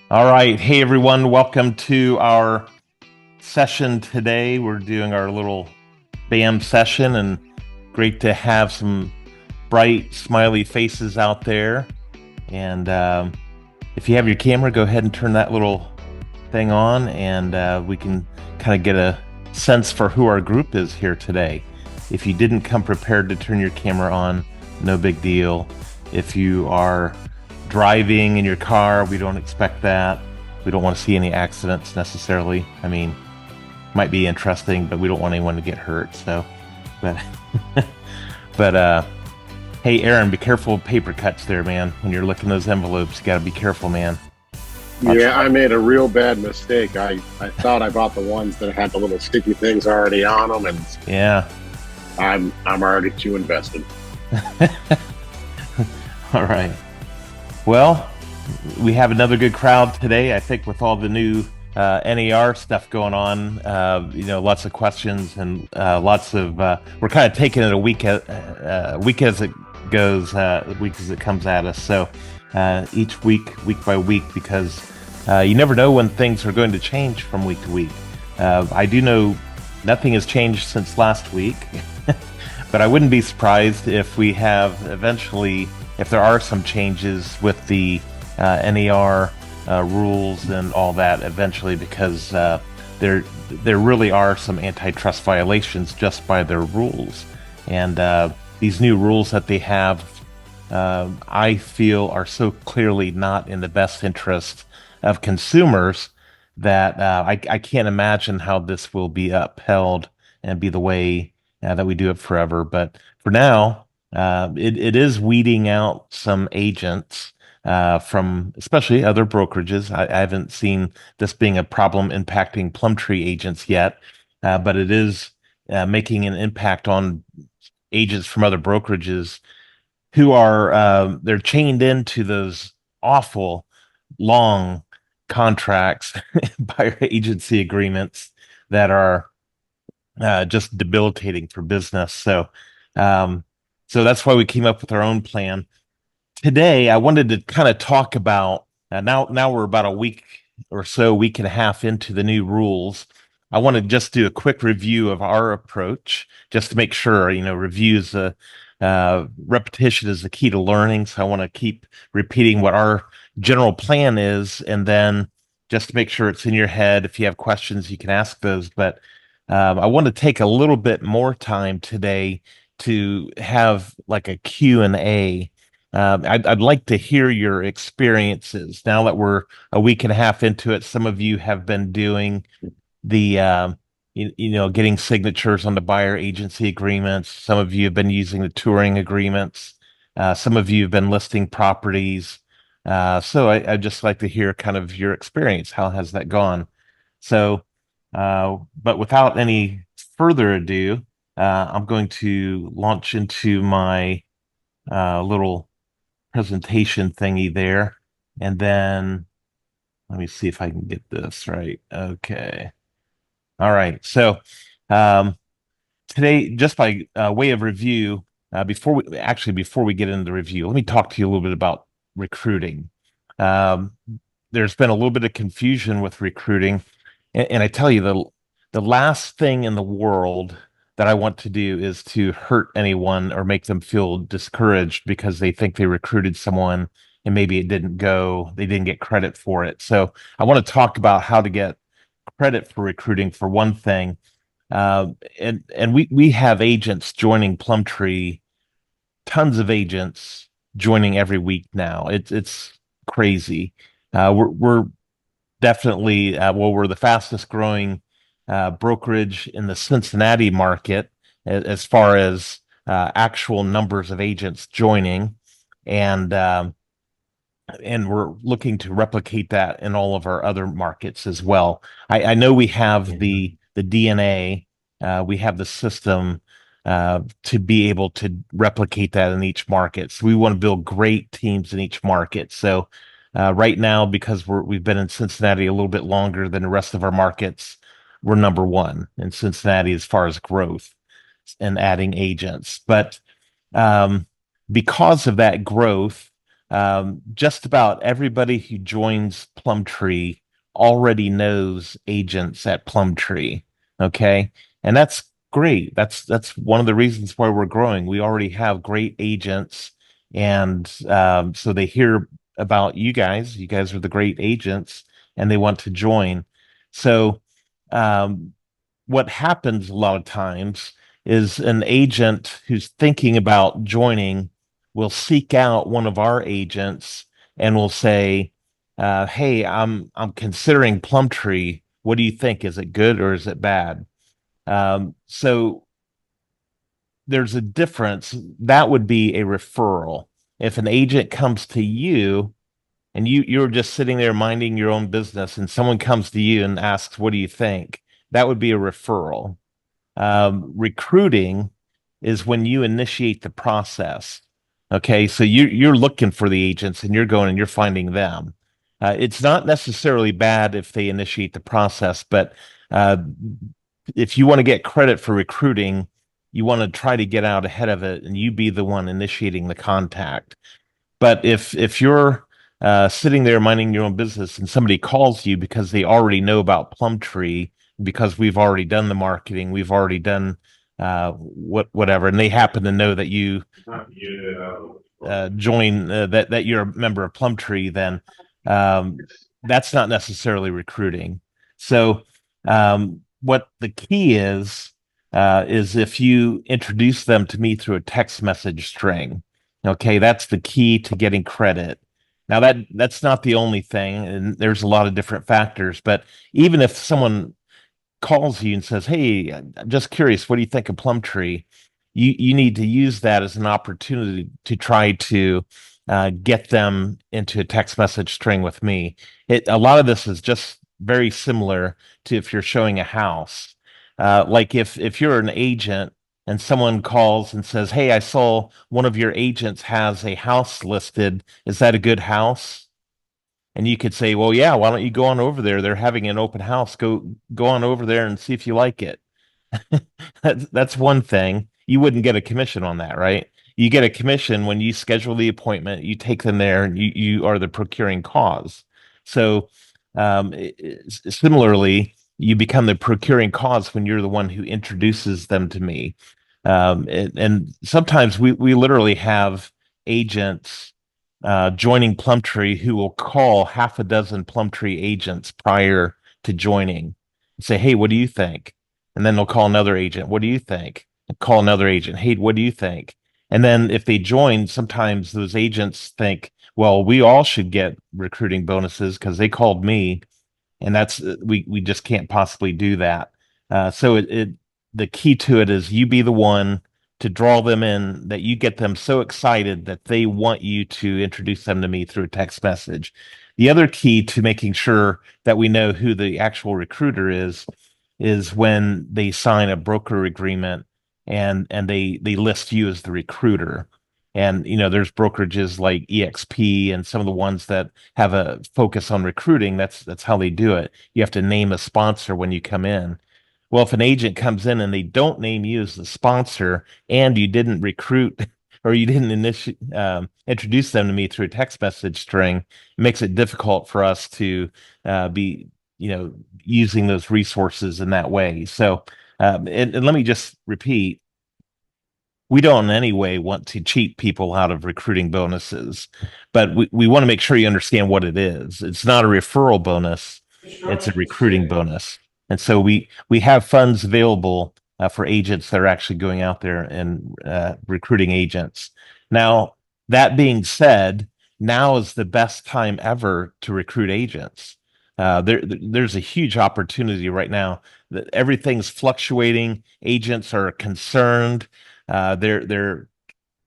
All right. Hey, everyone. Welcome to our session today. We're doing our little BAM session, and great to have some bright, smiley faces out there. And if you have your camera, go ahead and turn that little thing on, and we can kind of get a sense for who our group is here today. If you didn't come prepared to turn your camera on, no big deal. If you are driving in your car, we don't expect that. We don't want to see any accidents necessarily. I mean, might be interesting, but we don't want anyone to get hurt. So, but, but hey, Aaron, be careful of paper cuts there, man. When you're looking those envelopes, you got to be careful, man. Watch. Yeah, I made a real bad mistake. I thought I bought the ones that had the little sticky things already on them, and Yeah. I'm already too invested. All right. Well, we have another good crowd today. I think with all the new NAR stuff going on, lots of questions and lots of. We're kind of taking it a week as it goes, week as it comes at us. So each week by week, because you never know when things are going to change from week to week. I do know nothing has changed since last week, but I wouldn't be surprised if we have eventually, if there are some changes with the NAR rules and all that eventually, because there really are some antitrust violations just by their rules, and these new rules that they have, I feel, are so clearly not in the best interest of consumers that I can't imagine how this will be upheld and be the way that we do it forever. But for now, it is weeding out some agents from especially other brokerages. I haven't seen this being a problem impacting Plum Tree agents yet, but it is making an impact on agents from other brokerages who are they're chained into those awful long contracts buyer agency agreements that are just debilitating for business. Um, so that's why we came up with our own plan. Today, I wanted to kind of talk about now we're about a week or so, week and a half into the new rules. I want to just do a quick review of our approach, just to make sure, reviews, repetition is the key to learning. So I want to keep repeating what our general plan is, and then just to make sure it's in your head. If you have questions, you can ask those. But I want to take a little bit more time today to have like a Q&A. I'd like to hear your experiences now that we're a week and a half into it. Some of you have been doing the, getting signatures on the buyer agency agreements. Some of you have been using the touring agreements. Some of you have been listing properties. So I'd just like to hear kind of your experience. How has that gone? So, but without any further ado, I'm going to launch into my little presentation thingy there. And then let me see if I can get this right. Okay. All right. So um, today, just by way of review, before we get into the review, let me talk to you a little bit about recruiting. Um, there's been a little bit of confusion with recruiting, and I tell you, the last thing in the world that I want to do is to hurt anyone or make them feel discouraged because they think they recruited someone and maybe it didn't go, they didn't get credit for it. So I want to talk about how to get credit for recruiting for one thing. And we have agents joining Plum Tree, tons of agents joining every week now. It's crazy. We're definitely, we're the fastest growing brokerage in the Cincinnati market as far as actual numbers of agents joining, and and we're looking to replicate that in all of our other markets as well. I know we have the DNA, we have the system to be able to replicate that in each market. So we want to build great teams in each market. So right now, because we've been in Cincinnati a little bit longer than the rest of our markets, we're number one in Cincinnati as far as growth and adding agents. But because of that growth, just about everybody who joins Plum Tree already knows agents at Plum Tree. Okay. And that's great. That's one of the reasons why we're growing. We already have great agents. And so they hear about you guys. You guys are the great agents and they want to join. So um, what happens a lot of times is an agent who's thinking about joining will seek out one of our agents and will say, "Hey, I'm considering Plum Tree. What do you think? Is it good or is it bad?" So there's a difference. That would be a referral. If an agent comes to you and you're just sitting there minding your own business, and someone comes to you and asks, "What do you think?" That would be a referral. Recruiting is when you initiate the process. Okay, so you're looking for the agents and you're going and you're finding them. It's not necessarily bad if they initiate the process, but uh, if you want to get credit for recruiting, you want to try to get out ahead of it and you be the one initiating the contact. But if you're sitting there minding your own business and somebody calls you because they already know about Plum Tree, because we've already done the marketing, we've already done whatever, and they happen to know that you join that you're a member of Plum Tree, then um, that's not necessarily recruiting. So what the key is if you introduce them to me through a text message string. Okay, that's the key to getting credit. Now that's not the only thing, and there's a lot of different factors, but even if someone calls you and says, "Hey, I'm just curious, what do you think of Plum Tree?" You need to use that as an opportunity to try to get them into a text message string with me. A lot of this is just very similar to if you're showing a house. Like if you're an agent and someone calls and says, "Hey, I saw one of your agents has a house listed. Is that a good house?" And you could say, "Well, yeah, why don't you go on over there? They're having an open house. Go on over there and see if you like it." That's one thing. You wouldn't get a commission on that, right? You get a commission when you schedule the appointment, you take them there, and you are the procuring cause. So, similarly, you become the procuring cause when you're the one who introduces them to me. And sometimes we literally have agents joining Plum Tree who will call half a dozen Plum Tree agents prior to joining and say, "Hey, what do you think?" And then they'll call another agent. "What do you think?" And call another agent. "Hey, what do you think?" And then if they join, sometimes those agents think, "Well, we all should get recruiting bonuses because they called me." And that's we just can't possibly do that. So the key to it is you be the one to draw them in, that you get them so excited that they want you to introduce them to me through a text message. The other key to making sure that we know who the actual recruiter is when they sign a broker agreement and they list you as the recruiter. And there's brokerages like EXP and some of the ones that have a focus on recruiting. That's how they do it. You have to name a sponsor when you come in. Well, if an agent comes in and they don't name you as the sponsor and you didn't recruit or you didn't introduce them to me through a text message string, it makes it difficult for us to be, using those resources in that way. So, and let me just repeat, we don't in any way want to cheat people out of recruiting bonuses, but we want to make sure you understand what it is. It's not a referral bonus, it's a recruiting bonus. And so we have funds available for agents that are actually going out there and recruiting agents. Now, that being said, now is the best time ever to recruit agents. There's a huge opportunity right now. Everything's fluctuating. Agents are concerned. They're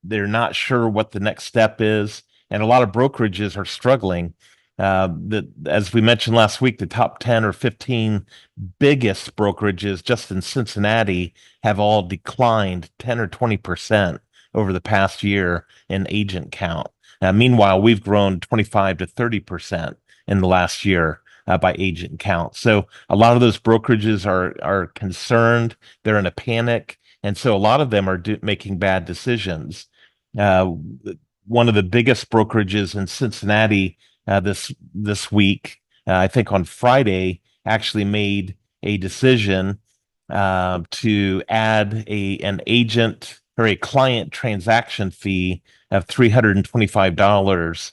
not sure what the next step is, and a lot of brokerages are struggling. As we mentioned last week, the top 10 or 15 biggest brokerages just in Cincinnati have all declined 10 or 20% over the past year in agent count. Meanwhile, we've grown 25 to 30% in the last year by agent count. So a lot of those brokerages are concerned. They're in a panic, and so a lot of them are making bad decisions. Uh, one of the biggest brokerages in Cincinnati this week. I think on Friday actually made a decision to add an agent or a client transaction fee of $325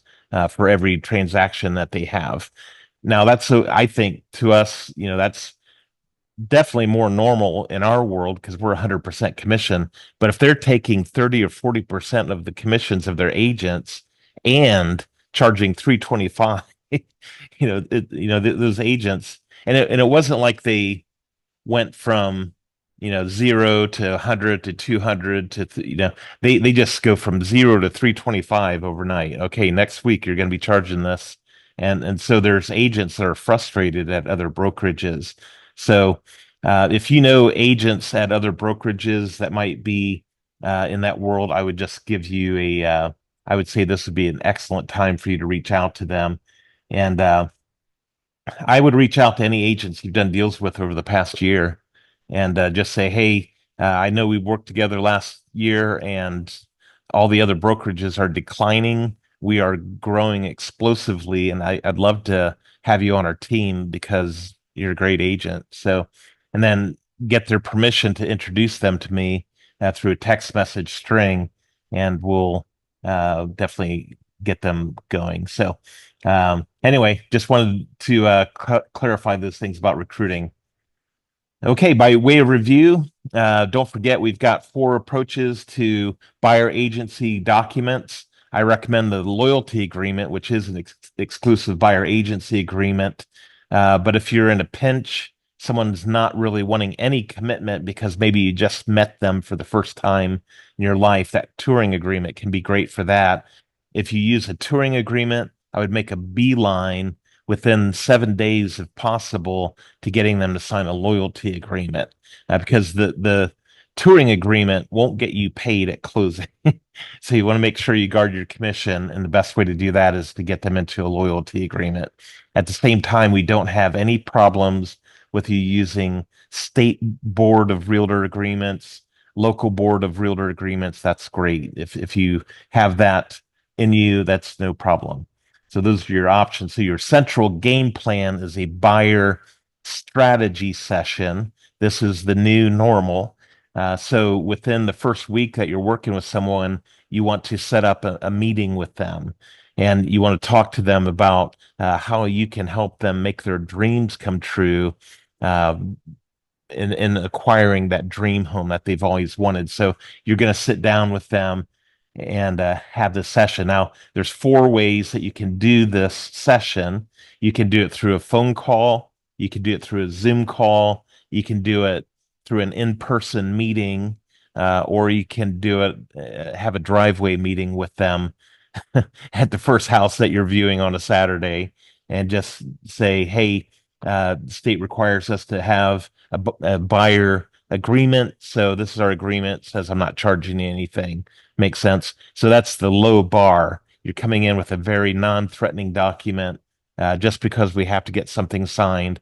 for every transaction that they have. Now that's so I think to us, that's definitely more normal in our world because we're 100% commission. But if they're taking 30 or 40% of the commissions of their agents and charging 325, those agents, and it wasn't like they went from 0 to 100 to 200 to they just go from 0 to 325 overnight. Okay, next week you're going to be charging this, and so there's agents that are frustrated at other brokerages. So if you know agents at other brokerages that might be in that world, I would just give you I would say this would be an excellent time for you to reach out to them. And I would reach out to any agents you've done deals with over the past year and just say, hey, I know we worked together last year and all the other brokerages are declining. We are growing explosively, and I'd love to have you on our team because you're a great agent. So, and then get their permission to introduce them to me through a text message string, and we'll definitely get them going. So, anyway, just wanted to clarify those things about recruiting. Okay, by way of review, don't forget we've got 4 approaches to buyer agency documents. I recommend the loyalty agreement, which is an exclusive buyer agency agreement. But if you're in a pinch, someone's not really wanting any commitment because maybe you just met them for the first time in your life, that touring agreement can be great for that. If you use a touring agreement, I would make a beeline within 7 days, if possible, to getting them to sign a loyalty agreement, because the touring agreement won't get you paid at closing. So you want to make sure you guard your commission, and the best way to do that is to get them into a loyalty agreement. At the same time, we don't have any problems with you using state board of realtor agreements, local board of realtor agreements. That's great. If you have that in you, that's no problem. So those are your options. So your central game plan is a buyer strategy session. This is the new normal. So within the first week that you're working with someone, you want to set up a meeting with them, and you want to talk to them about how you can help them make their dreams come true uh, in acquiring that dream home that they've always wanted. So you're going to sit down with them and have this session. Now, there's 4 ways that you can do this session. You can do it through a phone call. You can do it through a Zoom call. You can do it through an in-person meeting, or you can do it, have a driveway meeting with them at the first house that you're viewing on a Saturday, and just say, hey, the state requires us to have a buyer agreement. So this is our agreement. It says I'm not charging you anything. Makes sense. So that's the low bar. You're coming in with a very non-threatening document just because we have to get something signed.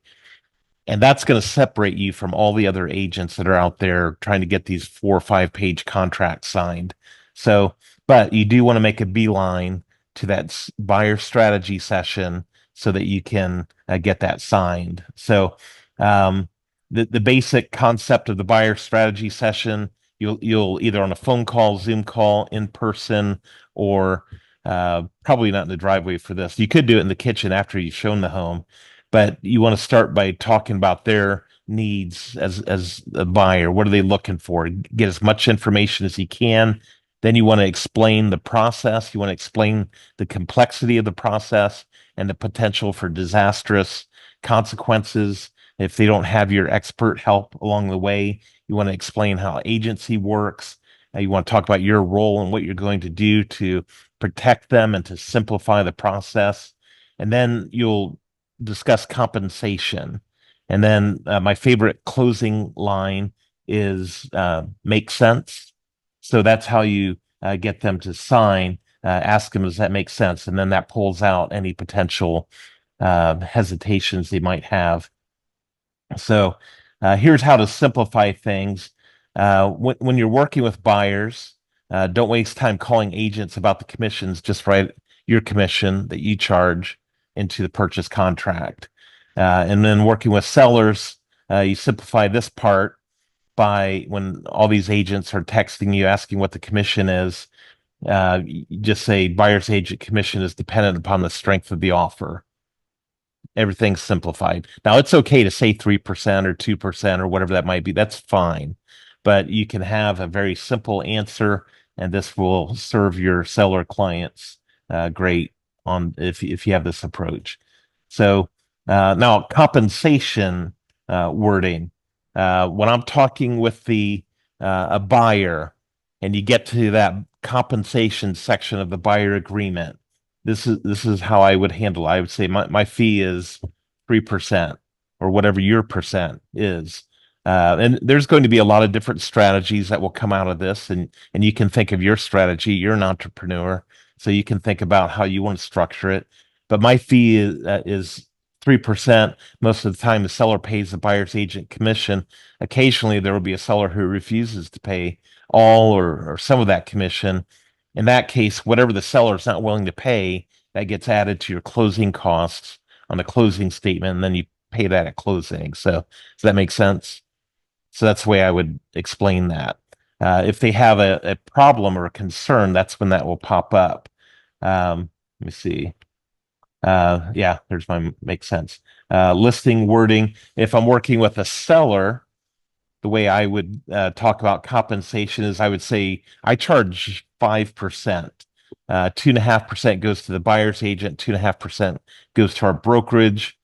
And that's going to separate you from all the other agents that are out there trying to get these 4 or 5 page contracts signed. So, but you do want to make a beeline to that buyer strategy session so that you can get that signed. So, the basic concept of the buyer strategy session, you'll either on a phone call, Zoom call, in person, or probably not in the driveway for this. You could do it in the kitchen after you've shown the home, but you want to start by talking about their needs as a buyer. What are they looking for? Get as much information as you can. Then you want to explain the process. You want to explain the complexity of the process and the potential for disastrous consequences if they don't have your expert help along the way. You want to explain how agency works. You want to talk about your role and what you're going to do to protect them and to simplify the process. And then you'll discuss compensation. And then my favorite closing line is make sense. So that's how you get them to sign. Ask them, does that make sense? And then that pulls out any potential hesitations they might have. So here's how to simplify things. When you're working with buyers, Don't waste time calling agents about the commissions. Just write your commission that you charge into the purchase contract. And then working with sellers, you simplify this part by when all these agents are texting you asking what the commission is, you just say buyer's agent commission is dependent upon the strength of the offer. Everything's simplified. Now it's okay to say 3% or 2% or whatever that might be. That's fine. But you can have a very simple answer, and this will serve your seller clients great on if you have this approach. So now compensation wording. When I'm talking with a buyer and you get to that compensation section of the buyer agreement, this is how I would handle it. I would say my fee is 3% or whatever your percent is. And there's going to be a lot of different strategies that will come out of this, and you can think of your strategy. You're an entrepreneur, so you can think about how you want to structure it. But my fee is 3%. Most of the time, the seller pays the buyer's agent commission. Occasionally, there will be a seller who refuses to pay all or some of that commission. In that case, whatever the seller is not willing to pay, that gets added to your closing costs on the closing statement, and then you pay that at closing. So does that make sense? So that's the way I would explain that. If they have a problem or a concern, that's when that will pop up. Let me see. Yeah, there's my makes sense. Listing wording. If I'm working with a seller, the way I would talk about compensation is I would say I charge 5%. 2.5% goes to the buyer's agent, 2.5% goes to our brokerage.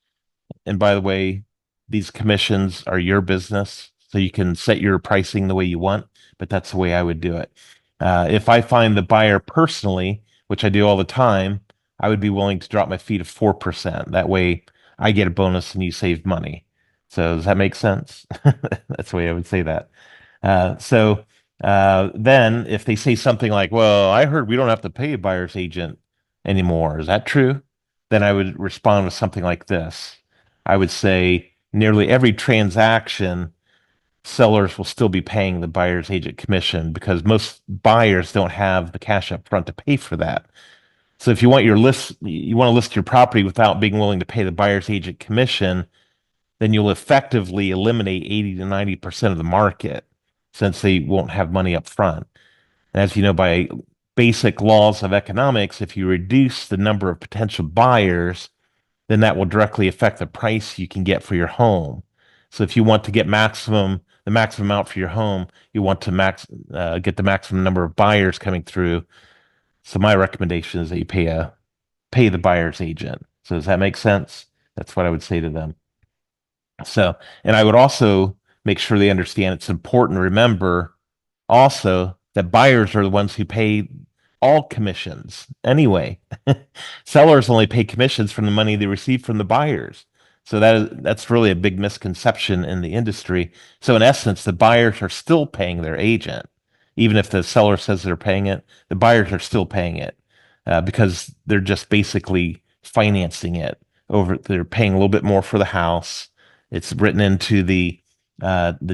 And by the way, these commissions are your business, so you can set your pricing the way you want, but that's the way I would do it. If I find the buyer personally, which I do all the time, I would be willing to drop my fee to 4%. That way I get a bonus and you save money. So does that make sense? That's the way I would say that. Then if they say something like, well, I heard we don't have to pay a buyer's agent anymore. Is that true? Then I would respond with something like this. I would say nearly every transaction, sellers will still be paying the buyer's agent commission because most buyers don't have the cash up front to pay for that. So if you want you want to list your property without being willing to pay the buyer's agent commission, then you'll effectively eliminate 80 to 90% of the market since they won't have money up front. And as you know, by basic laws of economics, if you reduce the number of potential buyers, then that will directly affect the price you can get for your home. So if you want to get the maximum amount for your home, you want to get the maximum number of buyers coming through. So my recommendation is that you pay the buyer's agent. So does that make sense? That's what I would say to them. So, and I would also make sure they understand it's important to remember also that buyers are the ones who pay all commissions anyway. Sellers only pay commissions from the money they receive from the buyers. So that's really a big misconception in the industry. So in essence, the buyers are still paying their agent. Even if the seller says they're paying it, the buyers are still paying it because they're just basically financing it over. They're paying a little bit more for the house. It's written into the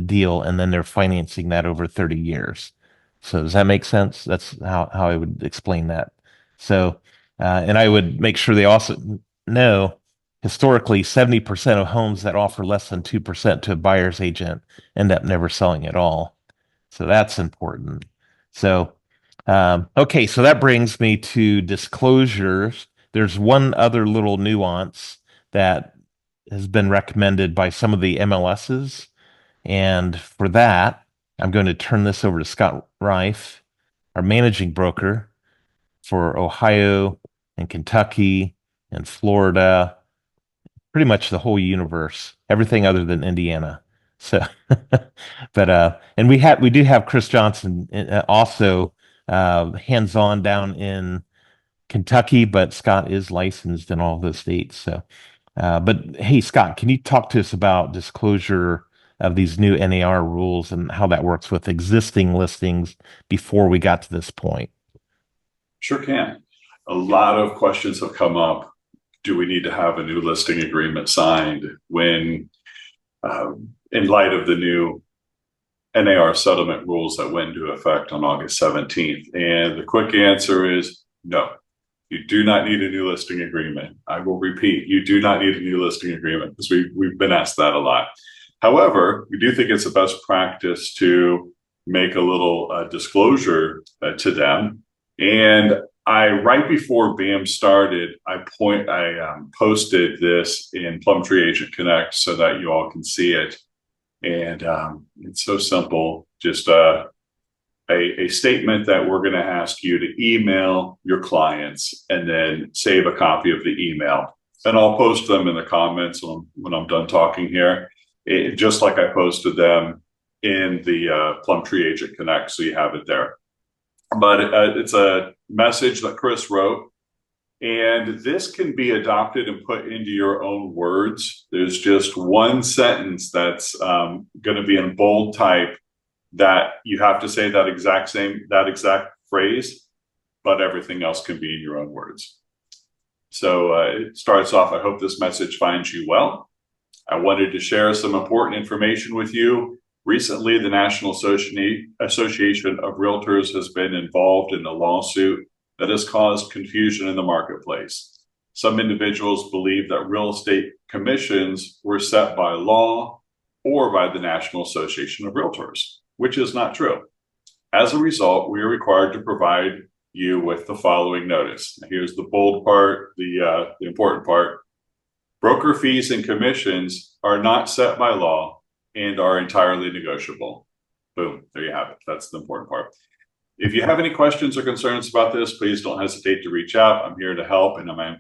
deal, and then they're financing that over 30 years. So does that make sense? That's how I would explain that. So, and I would make sure they also know historically 70% of homes that offer less than 2% to a buyer's agent end up never selling at all. So that's important. So, okay, so that brings me to disclosures. There's one other little nuance that has been recommended by some of the MLSs. And for that, I'm going to turn this over to Scott Reif, our managing broker for Ohio and Kentucky and Florida, pretty much the whole universe, everything other than Indiana. So, and we do have Chris Johnson also hands-on down in Kentucky, but Scott is licensed in all those states. So, but hey, Scott, can you talk to us about disclosure of these new NAR rules and how that works with existing listings before we got to this point? Sure can. A lot of questions have come up. Do we need to have a new listing agreement signed when, in light of the new NAR settlement rules that went into effect on August 17th. And the quick answer is no. You do not need a new listing agreement. I will repeat, you do not need a new listing agreement because we've been asked that a lot. However, we do think it's a best practice to make a little disclosure to them. And right before BAM started, I posted this in Plum Tree Agent Connect so that you all can see it. And it's so simple, just a statement that we're going to ask you to email your clients and then save a copy of the email. And I'll post them in the comments when I'm done talking here, just like I posted them in the Plum Tree Agent Connect, so you have it there. But it's a message that Chris wrote, and this can be adopted and put into your own words. There's just one sentence that's going to be in bold type that you have to say that exact phrase, but everything else can be in your own words. So it starts off, I hope this message finds you well. I wanted to share some important information with you. Recently, the National Association of Realtors has been involved in a lawsuit that has caused confusion in the marketplace. Some individuals believe that real estate commissions were set by law or by the National Association of Realtors, which is not true. As a result, we are required to provide you with the following notice. Here's the bold part, the important part. Broker fees and commissions are not set by law and are entirely negotiable. Boom, there you have it. That's the important part. If you have any questions or concerns about this, please don't hesitate to reach out. I'm here to help, and I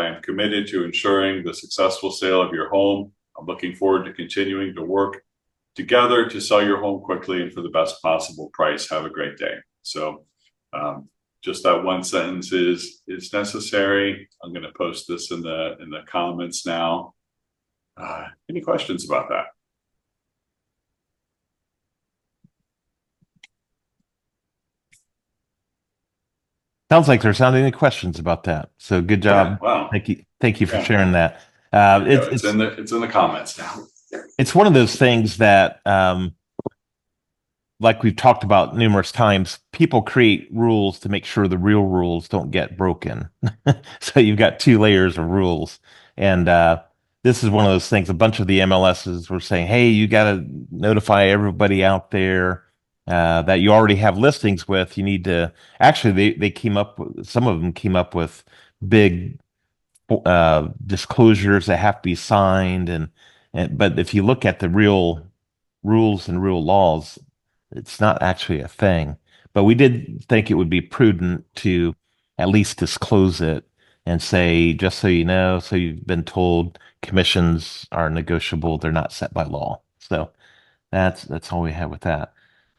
am committed to ensuring the successful sale of your home. I'm looking forward to continuing to work together to sell your home quickly and for the best possible price. Have a great day. So just that one sentence is necessary. I'm going to post this in the comments now. Any questions about that? Sounds like there's not any questions about that. So good job. Yeah, wow. Thank you for sharing that. It's in the comments now. It's one of those things that, like we've talked about numerous times, people create rules to make sure the real rules don't get broken. So you've got two layers of rules. And this is one of those things. A bunch of the MLSs were saying, hey, you got to notify everybody out there that you already have listings with. You need to actually, they came up, some of them came up with big disclosures that have to be signed. But if you look at the real rules and real laws, it's not actually a thing. But we did think it would be prudent to at least disclose it and say, just so you know, so you've been told commissions are negotiable, they're not set by law. So that's all we have with that.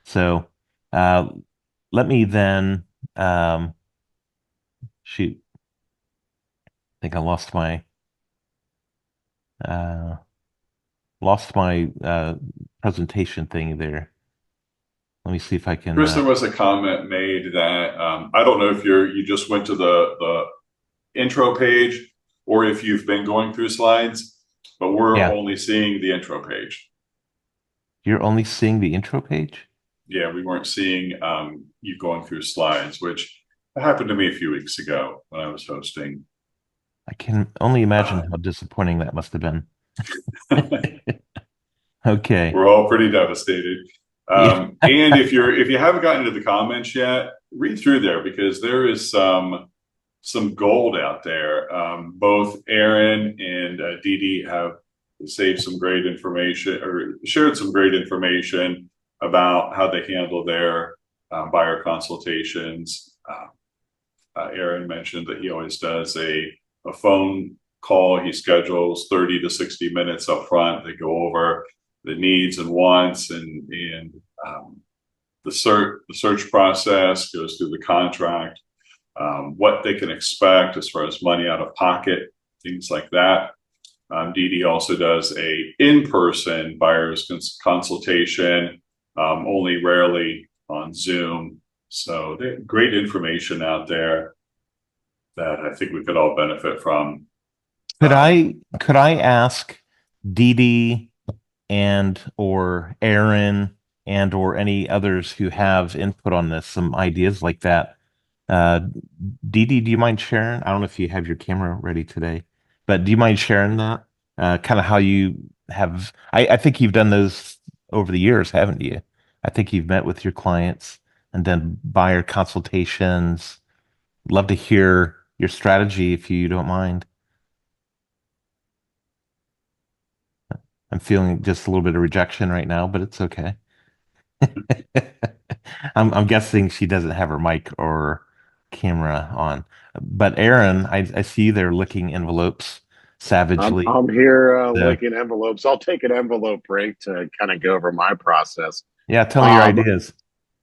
So let me then shoot. I think I lost my presentation thing there. Let me see if I can. Chris, there was a comment made that I don't know if you just went to the intro page or if you've been going through slides, but we're only seeing the intro page. You're only seeing the intro page? Yeah, we weren't seeing you going through slides, which happened to me a few weeks ago when I was hosting. I can only imagine how disappointing that must have been. Okay. We're all pretty devastated. And if you haven't gotten into the comments yet, read through there because there is some gold out there. Both Aaron and Dee Dee have saved some great information or shared some great information about how they handle their buyer consultations. Aaron mentioned that he always does a phone call. He schedules 30 to 60 minutes up front. They go over the needs and wants and the search process, goes through the contract, what they can expect as far as money out of pocket, things like that. Dee Dee also does a in-person buyer's consultation, only rarely on Zoom. So great information out there that I think we could all benefit from. Could I ask Dee Dee and or Aaron and or any others who have input on this, some ideas like that. Uh, Dee Dee, do you mind sharing? I don't know if you have your camera ready today, but do you mind sharing that? Kind of how you have, I think you've done those over the years, haven't you? I think you've met with your clients and done buyer consultations. Love to hear your strategy if you don't mind. I'm feeling just a little bit of rejection right now, but it's okay. I'm guessing she doesn't have her mic or camera on. But Aaron, I see you there licking envelopes savagely. I'm here So licking envelopes. I'll take an envelope break to kind of go over my process. yeah, tell me your Um, ideas.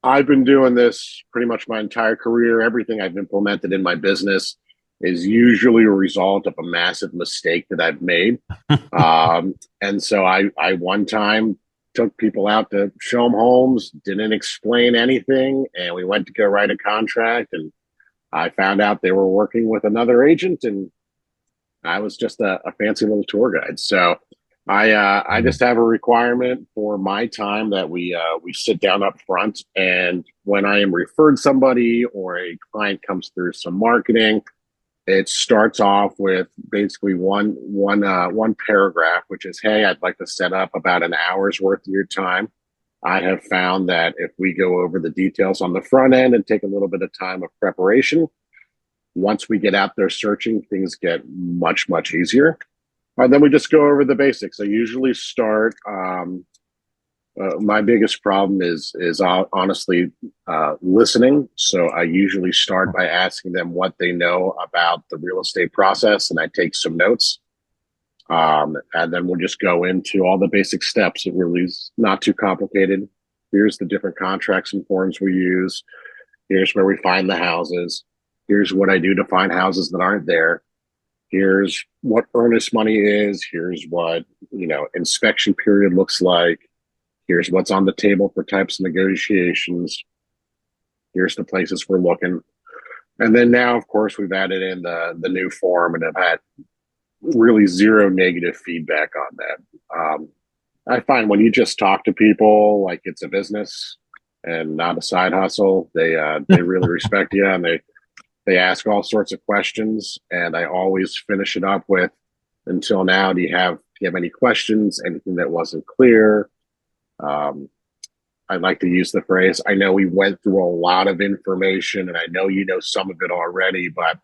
I've been doing this pretty much my entire career. Everything I've implemented in my business is usually a result of a massive mistake that I've made. And so I one time took people out to show them homes, didn't explain anything, and we went to go write a contract, and I found out they were working with another agent, and I was just a fancy little tour guide. So I just have a requirement for my time that we sit down up front, and when I am referred somebody or a client comes through some marketing, it starts off with basically one paragraph, which is, "Hey, I'd like to set up about an hour's worth of your time. I have found that if we go over the details on the front end and take a little bit of time of preparation, once we get out there searching, things get much easier. And then we just go over the basics. I usually start. My biggest problem is honestly listening. So I usually start by asking them what they know about the real estate process, and I take some notes. And then we'll just go into all the basic steps. It really is not too complicated. Here's the different contracts and forms we use. Here's where we find the houses. Here's what I do to find houses that aren't there. Here's what earnest money is. Here's what, inspection period looks like. Here's what's on the table for types of negotiations. Here's the places we're looking. And then now, of course, we've added in the new form and have had really zero negative feedback on that. I find when you just talk to people like it's a business and not a side hustle, they really respect you, and they ask all sorts of questions. And I always finish it up with, "Until now, do you have any questions? Anything that wasn't clear?" I like to use the phrase, "I know we went through a lot of information, and I know you know some of it already, but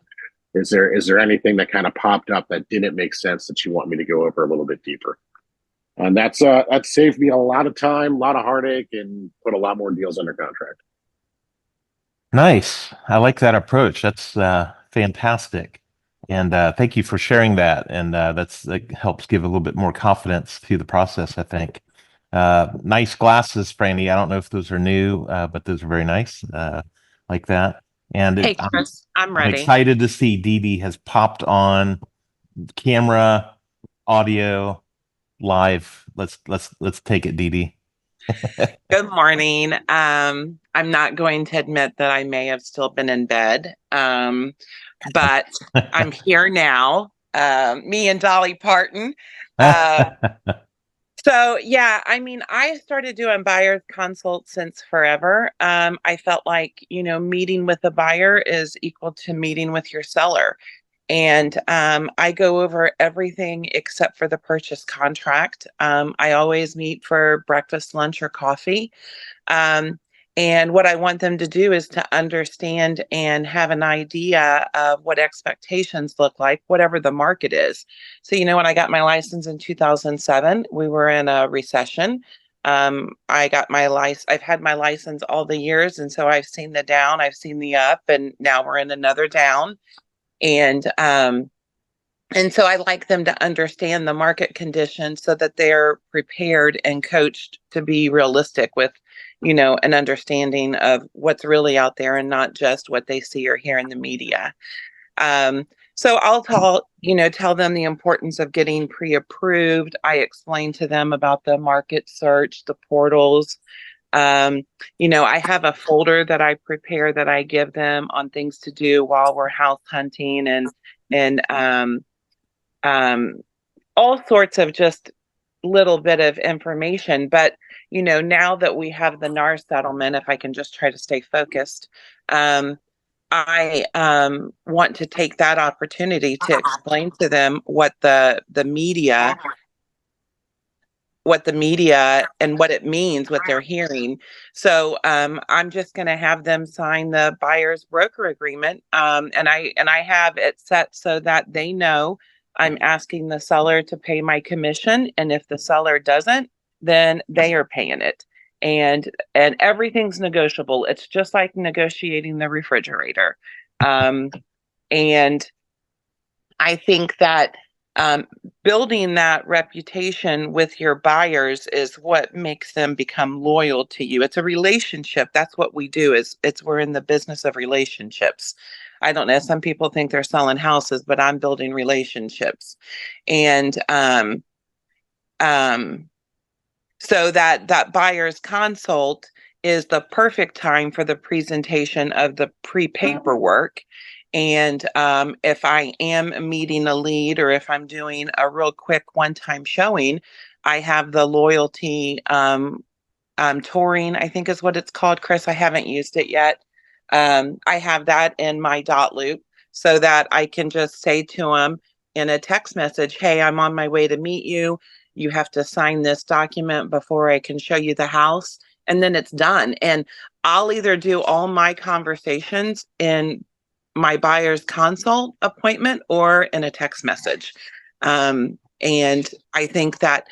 is there anything that kind of popped up that didn't make sense that you want me to go over a little bit deeper?" And that's saved me a lot of time, a lot of heartache, and put a lot more deals under contract. Nice. I like that approach. That's fantastic. And thank you for sharing that. And that helps give a little bit more confidence to the process, I think. Nice glasses, Franny. I don't know if those are new, but those are very nice, like that. And Hey, Chris, I'm I'm ready. excited to see Dee Dee has popped on camera, audio, live. Let's take it, Dee Dee. Good morning. I'm not going to admit that I may have still been in bed, but I'm here now. Me and Dolly Parton. So yeah, I mean, I started doing buyer's consults since forever. I felt like, meeting with a buyer is equal to meeting with your seller. And I go over everything except for the purchase contract. I always meet for breakfast, lunch, or coffee. Um, and what I want them to do is to understand and have an idea of what expectations look like, whatever the market is. So, when I got my license in 2007, we were in a recession. I got my license. I've had my license all the years. And so I've seen the down, I've seen the up, and now we're in another down. And so I like them to understand the market conditions so that they're prepared and coached to be realistic with, an understanding of what's really out there and not just what they see or hear in the media. So I'll tell them the importance of getting pre-approved. I explain to them about the market search, the portals. I have a folder that I prepare that I give them on things to do while we're house hunting and all sorts of just little bit of information. But, now that we have the NAR settlement, if I can just try to stay focused, I want to take that opportunity to explain to them what the media and what it means, what they're hearing. So I'm just going to have them sign the buyer's broker agreement, and I have it set so that they know I'm asking the seller to pay my commission, and if the seller doesn't, then they are paying it. And everything's negotiable. It's just like negotiating the refrigerator. And I think that building that reputation with your buyers is what makes them become loyal to you. It's a relationship. That's what we do. We're in the business of relationships. I don't know. Some people think they're selling houses, but I'm building relationships. And so that buyer's consult is the perfect time for the presentation of the pre-paperwork. And if I am meeting a lead, or if I'm doing a real quick one-time showing, I have the loyalty touring, I think is what it's called, Chris. I haven't used it yet. I have that in my dot loop so that I can just say to them in a text message, hey, I'm on my way to meet you. You have to sign this document before I can show you the house. And then it's done. And I'll either do all my conversations in my buyer's consult appointment or in a text message. And I think that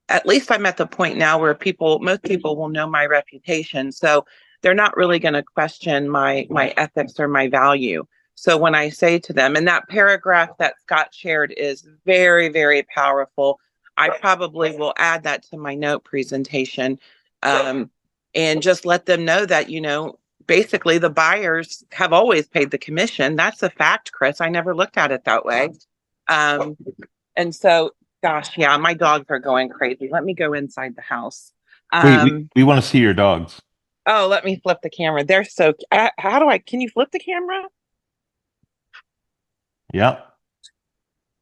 at least I'm at the point now where most people will know my reputation. So they're not really going to question my ethics or my value. So when I say to them, and that paragraph that Scott shared is very, very powerful. I probably will add that to my note presentation, and just let them know that, basically the buyers have always paid the commission. That's a fact, Chris. I never looked at it that way. And so, gosh, yeah, my dogs are going crazy. Let me go inside the house. We want to see your dogs. Oh, let me flip the camera. They're so, can you flip the camera? Yeah.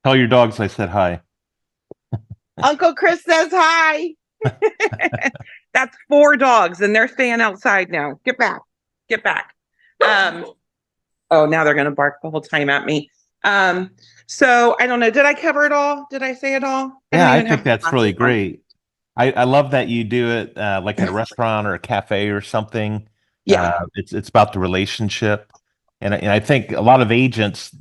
Tell your dogs I said hi. Uncle Chris says hi. That's 4 dogs, and they're staying outside now. Get back. Oh, now they're going to bark the whole time at me. So I don't know. Did I cover it all? Did I say it all? Yeah, I think that's really great. I love that you do it like at a restaurant or a cafe or something. Yeah. It's about the relationship. And I think a lot of agents,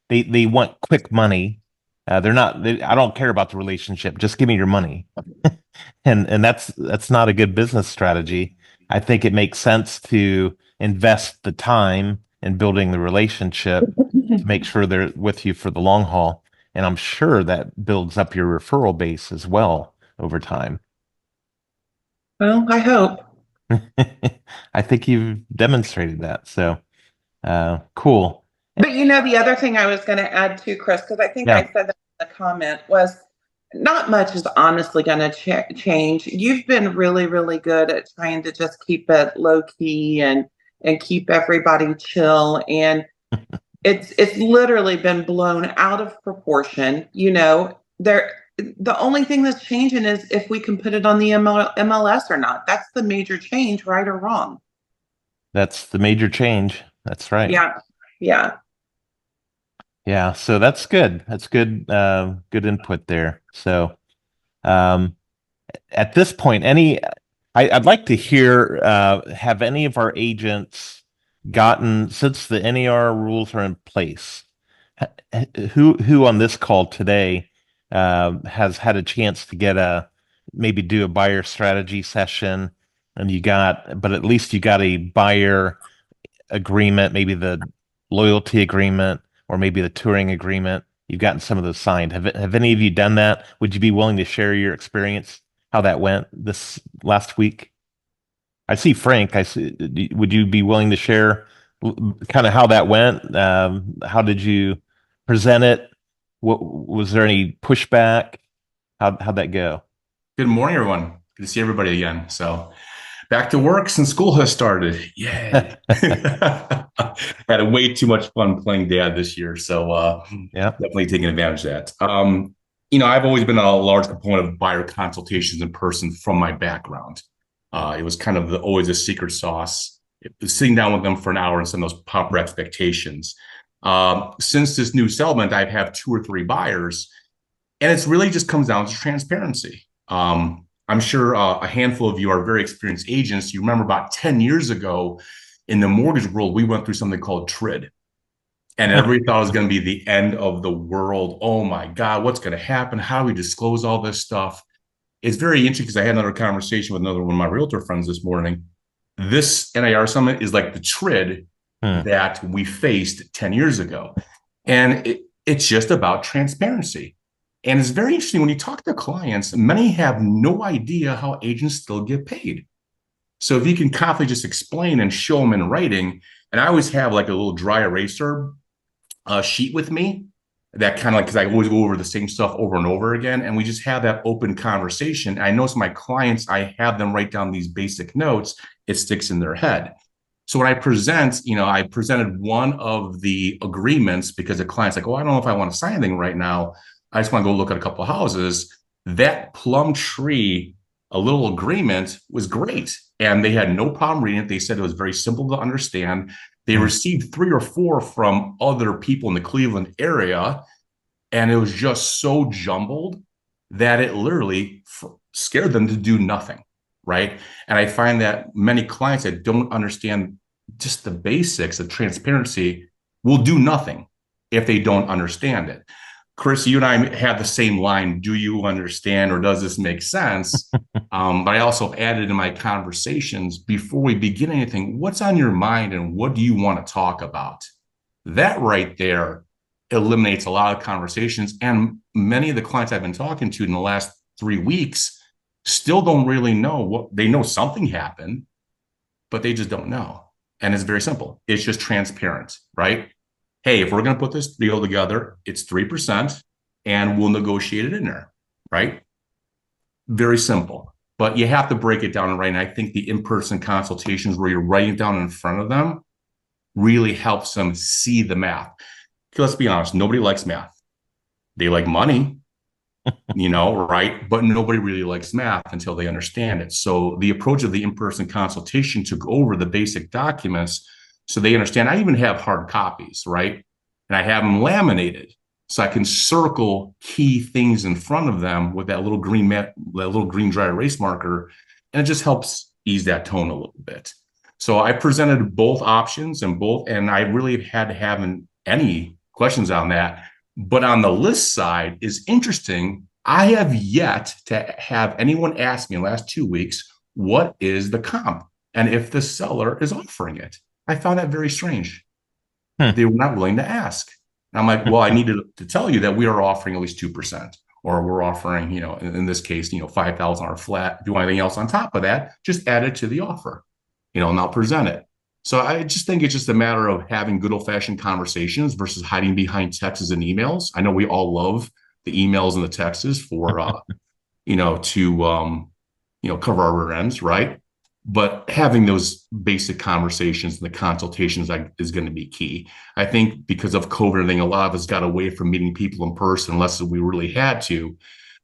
they want quick money. I don't care about the relationship. Just give me your money. And that's not a good business strategy. I think it makes sense to invest the time in building the relationship to make sure they're with you for the long haul. And I'm sure that builds up your referral base as well over time. Well, I hope. I think you've demonstrated that. So cool. But the other thing I was going to add to, Chris, because I think I said that in the comment, was not much is honestly going to change. You've been really, really good at trying to just keep it low key and keep everybody chill. And it's literally been blown out of proportion. The only thing that's changing is if we can put it on the MLS or not. That's the major change, right or wrong. That's the major change. That's right. Yeah. So that's good. That's good. Good input there. So, at this point, I'd like to hear, have any of our agents gotten, since the NAR rules are in place, who on this call today, has had a chance to maybe do a buyer strategy session, and but at least you got a buyer agreement, maybe the loyalty agreement, or maybe the touring agreement. You've gotten some of those signed. Have any of you done that? Would you be willing to share your experience, how that went this last week? I see Frank. Would you be willing to share kind of how that went? How did you present it? Was there any pushback? How'd that go? Good morning, everyone. Good to see everybody again. So back to work since school has started. Yay. Had way too much fun playing dad this year. So definitely taking advantage of that. I've always been a large component of buyer consultations in person from my background. It was kind of always a secret sauce. Sitting down with them for an hour and setting those proper expectations. Since this new settlement, I've had 2 or 3 buyers, and it's really just comes down to transparency. I'm sure a handful of you are very experienced agents. You remember about 10 years ago in the mortgage world, we went through something called TRID. And everybody thought it was going to be the end of the world. Oh my God, what's going to happen? How do we disclose all this stuff? It's very interesting because I had another conversation with another one of my realtor friends this morning. This NAR summit is like the TRID that we faced 10 years ago. And it's just about transparency. And it's very interesting when you talk to clients, many have no idea how agents still get paid. So if you can confidently just explain and show them in writing, and I always have like a little dry eraser sheet with me that kind of like, because I always go over the same stuff over and over again, and we just have that open conversation. I notice my clients, I have them write down these basic notes. It sticks in their head. So when I present, I presented one of the agreements because the client's like, oh, I don't know if I want to sign anything right now. I just want to go look at a couple of houses. That Plum Tree, a little agreement was great. And they had no problem reading it. They said it was very simple to understand. They received 3 or 4 from other people in the Cleveland area. And it was just so jumbled that it literally scared them to do nothing. Right. And I find that many clients that don't understand just the basics of transparency will do nothing if they don't understand it. Chris, you and I have the same line. Do you understand, or does this make sense? But I also added in my conversations before we begin anything, what's on your mind and what do you want to talk about? That right there eliminates a lot of conversations. And many of the clients I've been talking to in the last 3 weeks still don't really know what they know. Something happened, but they just don't know. And it's very simple. It's just transparent, right? Hey, if we're going to put this deal together, it's 3% and we'll negotiate it in there, right? Very simple. But you have to break it down and write. And I think the in-person consultations where you're writing it down in front of them really helps them see the math. Okay, let's be honest, nobody likes math. They like money, right? But nobody really likes math until they understand it. So the approach of the in-person consultation to go over the basic documents so they understand. I even have hard copies, right? And I have them laminated so I can circle key things in front of them with that little green dry erase marker. And it just helps ease that tone a little bit. So I presented both options and I really had to have any questions on that. But on the list side is interesting. I have yet to have anyone ask me in the last 2 weeks, what is the comp? And if the seller is offering it. I found that very strange. They were not willing to ask. And I'm like, well, I needed to tell you that we are offering at least 2%, or we're offering, in this case, $5,000 flat. Do anything else on top of that, just add it to the offer, and I'll present it. So I just think it's just a matter of having good old-fashioned conversations versus hiding behind texts and emails. I know we all love the emails and the texts for, to cover our rear ends, right? But having those basic conversations and the consultations is going to be key. I think because of COVID, a lot of us got away from meeting people in person unless we really had to.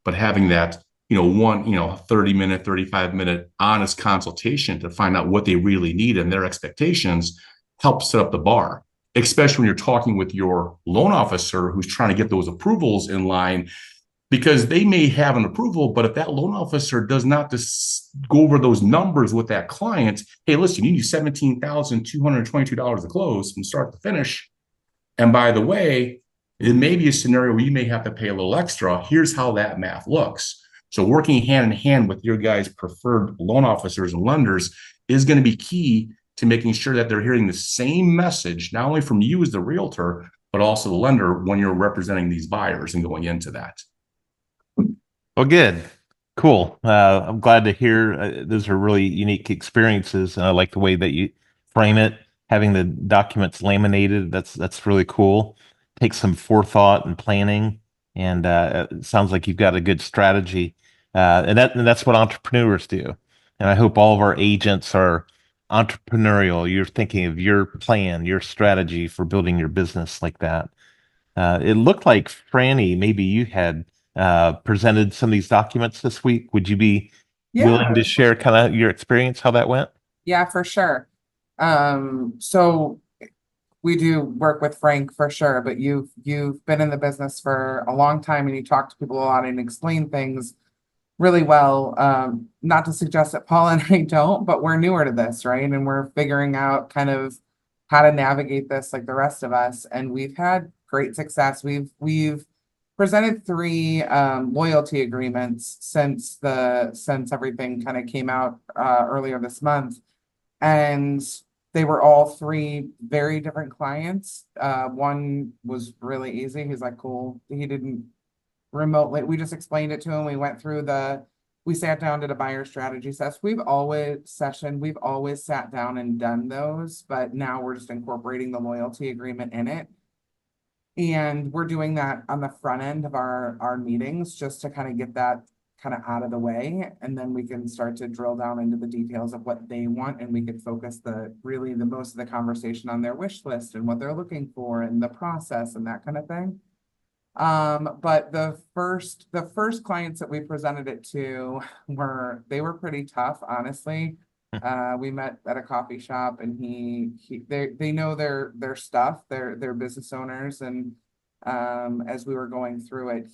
But having that, 30-minute, 35-minute honest consultation to find out what they really need and their expectations helps set up the bar, especially when you're talking with your loan officer who's trying to get those approvals in line. Because they may have an approval, but if that loan officer does not go over those numbers with that client, hey, listen, you need $17,222 to close from start to finish. And by the way, it may be a scenario where you may have to pay a little extra. Here's how that math looks. So working hand in hand with your guys' preferred loan officers and lenders is going to be key to making sure that they're hearing the same message, not only from you as the realtor, but also the lender when you're representing these buyers and going into that. Well, good. Cool. I'm glad to hear those are really unique experiences. And I like the way that you frame it, having the documents laminated. That's really cool. Takes some forethought and planning. And it sounds like you've got a good strategy. And that's what entrepreneurs do. And I hope all of our agents are entrepreneurial. You're thinking of your plan, your strategy for building your business like that. It looked like Franny, maybe you had presented some of these documents this week. Would you be Yeah. willing to share kind of your experience, how that went? Yeah, for sure. So we do work with Frank for sure, but you've been in the business for a long time and you talk to people a lot and explain things really well. Not to suggest that Paul and I don't, but we're newer to this, right? And we're figuring out kind of how to navigate this like the rest of us. And we've had great success. We've presented 3 loyalty agreements since everything kind of came out earlier this month. And they were all 3 very different clients. One was really easy. He's like, cool. He didn't remotely. We just explained it to him. We went through we sat down, did a buyer strategy session. We've always sat down and done those, but now we're just incorporating the loyalty agreement in it. And we're doing that on the front end of our meetings just to kind of get that kind of out of the way. And then we can start to drill down into the details of what they want. And we could focus the most of the conversation on their wish list and what they're looking for and the process and that kind of thing. But the first clients that we presented it to they were pretty tough, honestly. We met at a coffee shop and they know their stuff, they're business owners. And, as we were going through it,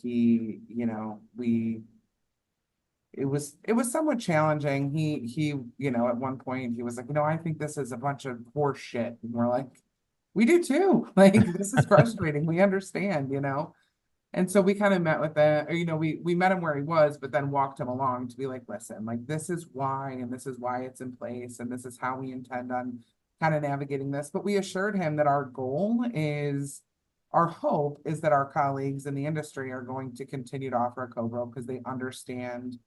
it was somewhat challenging. He, at one point he was like, I think this is a bunch of horse shit. And we're like, we do too. Like, this is frustrating. We understand, And so we kind of met with we met him where he was, but then walked him along to be like, listen, like, this is why, and this is why it's in place, and this is how we intend on kind of navigating this. But we assured him that our hope is that our colleagues in the industry are going to continue to offer a co-bro because they understand,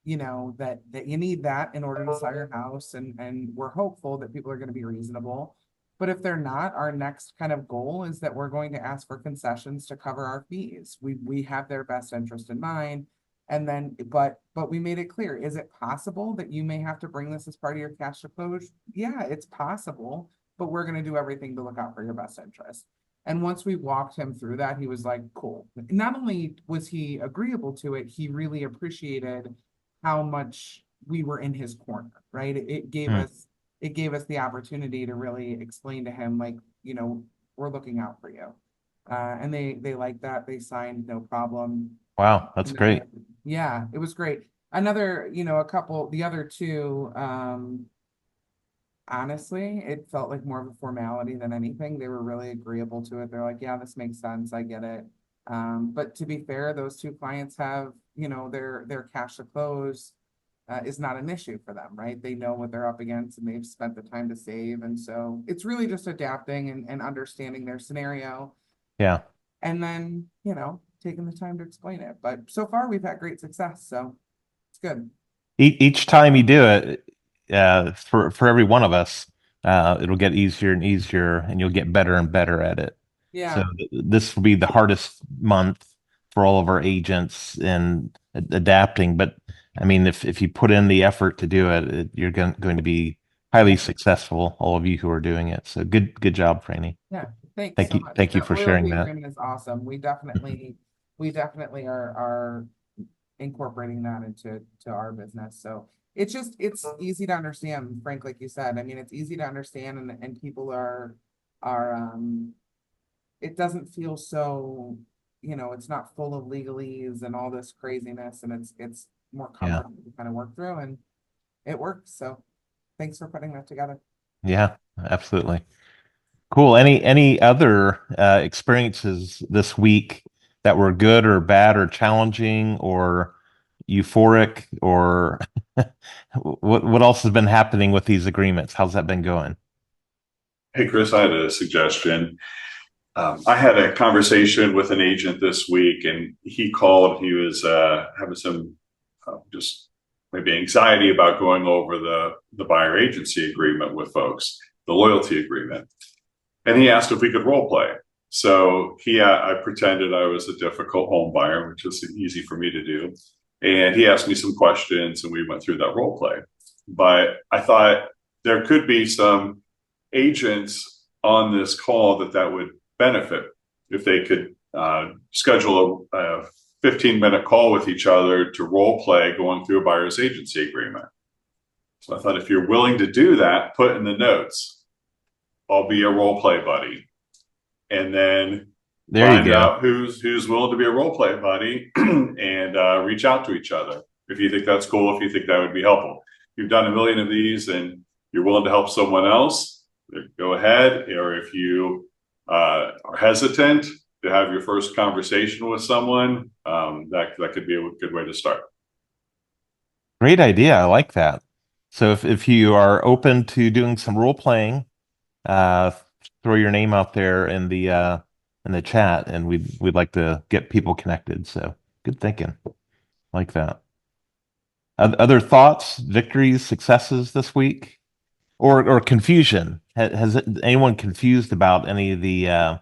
that you need that in order to sell your house. And we're hopeful that people are going to be reasonable. But if they're not, our next kind of goal is that we're going to ask for concessions to cover our fees. We have their best interest in mind. And then, but we made it clear, is it possible that you may have to bring this as part of your cash to close? Yeah, it's possible, but we're going to do everything to look out for your best interest. And once we walked him through that, he was like, cool. Not only was he agreeable to it, he really appreciated how much we were in his corner, right? It gave us the opportunity to really explain to him, like, we're looking out for you. And they liked that. They signed, no problem. Wow, that's great. Yeah, it was great. Another, the other 2, honestly, it felt like more of a formality than anything. They were really agreeable to it. They're like, yeah, this makes sense. I get it. But to be fair, those 2 clients have, their cash to close is not an issue for them, right? They know what they're up against and they've spent the time to save. And so it's really just adapting and understanding their scenario. Yeah. And then, taking the time to explain it. But so far we've had great success. So it's good. Each time you do it, for every one of us, it'll get easier and easier and you'll get better and better at it. Yeah. So this will be the hardest month for all of our agents in adapting. But I mean, if you put in the effort to do it, you're going to be highly successful, all of you who are doing it. So good job, Franny. Yeah. Thank Thank so you. much. Thank you for sharing that. Agreement is awesome. We definitely are incorporating that into our business. So it's easy to understand, Frank, like you said. I mean, it's easy to understand and people are it doesn't feel so, it's not full of legalese and all this craziness, and it's more comfortable to kind of work through, and it works. So thanks for putting that together. Yeah, absolutely. Cool. Any other experiences this week that were good or bad or challenging or euphoric, or what else has been happening with these agreements? How's that been going? Hey, Chris, I had a suggestion. I had a conversation with an agent this week, and he called. He was having some just maybe anxiety about going over the buyer agency agreement with folks, the loyalty agreement. And he asked if we could role play. So I pretended I was a difficult home buyer, which is easy for me to do. And he asked me some questions, and we went through that role play. But I thought there could be some agents on this call that would benefit if they could schedule a 15-minute call with each other to role play going through a buyer's agency agreement. So I thought, if you're willing to do that, put in the notes, I'll be a role play buddy. And then There you find go. out who's willing to be a role play buddy and reach out to each other. If you think that's cool, if you think that would be helpful. If you've done a million of these and you're willing to help someone else, go ahead. Or if you are hesitant to have your first conversation with someone, that could be a good way to start. Great idea. I like that. So if you are open to doing some role playing, throw your name out there in the chat, and we'd like to get people connected. So good thinking. Like that. Other thoughts, victories, successes this week, or confusion? Has anyone confused about any of the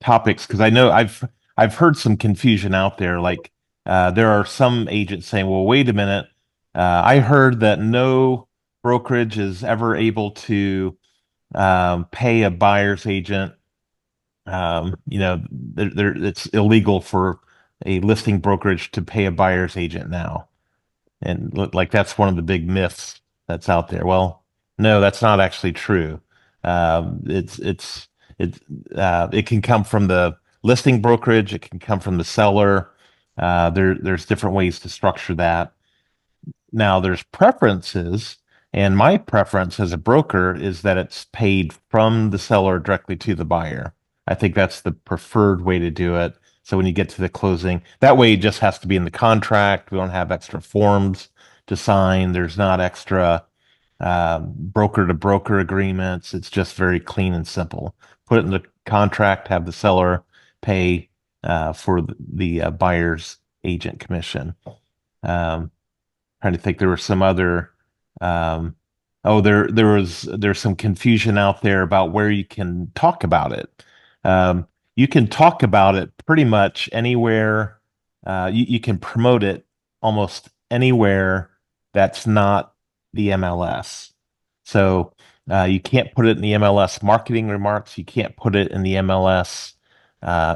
topics? Because I know I've heard some confusion out there. Like there are some agents saying, "Well, wait a minute. I heard that no brokerage is ever able to pay a buyer's agent. It's illegal for a listing brokerage to pay a buyer's agent now." And like that's one of the big myths that's out there. Well, no, that's not actually true. It can come from the listing brokerage. It can come from the seller. There's different ways to structure that. Now there's preferences, and my preference as a broker is that it's paid from the seller directly to the buyer. I think that's the preferred way to do it. So when you get to the closing, that way it just has to be in the contract. We don't have extra forms to sign. There's not extra broker to broker agreements. It's just very clean and simple. Put it in the contract, have the seller pay for the buyer's agent commission. Trying to think, there were some other there's some confusion out there about where you can talk about it. You can talk about it pretty much anywhere. You can promote it almost anywhere that's not the MLS. So you can't put it in the MLS marketing remarks. You can't put it in the MLS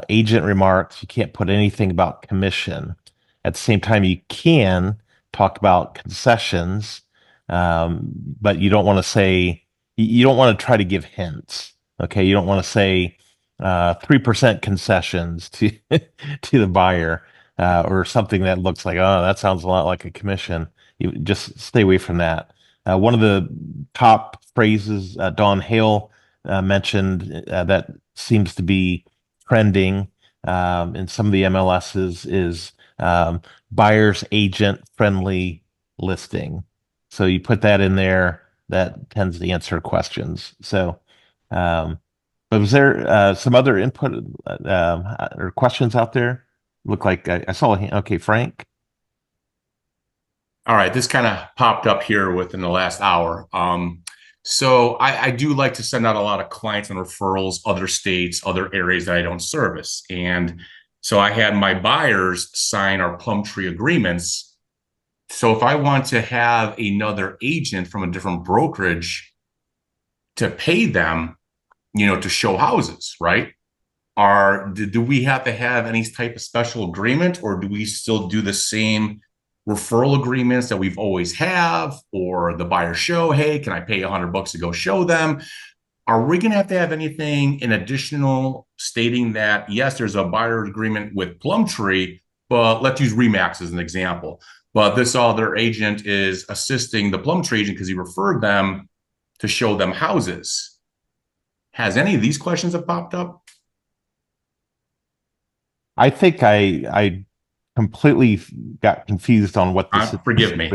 agent remarks. You can't put anything about commission. At the same time, you can talk about concessions, but you don't want to say, you don't want to try to give hints. Okay, you don't want to say 3% concessions to to the buyer or something that looks like, oh, that sounds a lot like a commission. You just stay away from that. One of the top phrases Don Hale mentioned that seems to be trending in some of the MLSs is buyer's agent friendly listing. So you put that in there, that tends to answer questions. So, but was there some other input or questions out there? Look like I saw a hand. Okay, Frank. All right, this kind of popped up here within the last hour. So I do like to send out a lot of clients and referrals, other states, other areas that I don't service. And so I had my buyers sign our Plum Tree agreements. So if I want to have another agent from a different brokerage to pay them, to show houses, right? Do we have to have any type of special agreement, or do we still do the same referral agreements that we've always have, or the buyer show, hey, can I pay $100 to go show them? Are we going to have anything in additional stating that, yes, there's a buyer agreement with Plum Tree, but let's use Remax as an example. But this other agent is assisting the Plum Tree agent because he referred them to show them houses. Has any of these questions have popped up? I think I completely got confused on what this forgive me.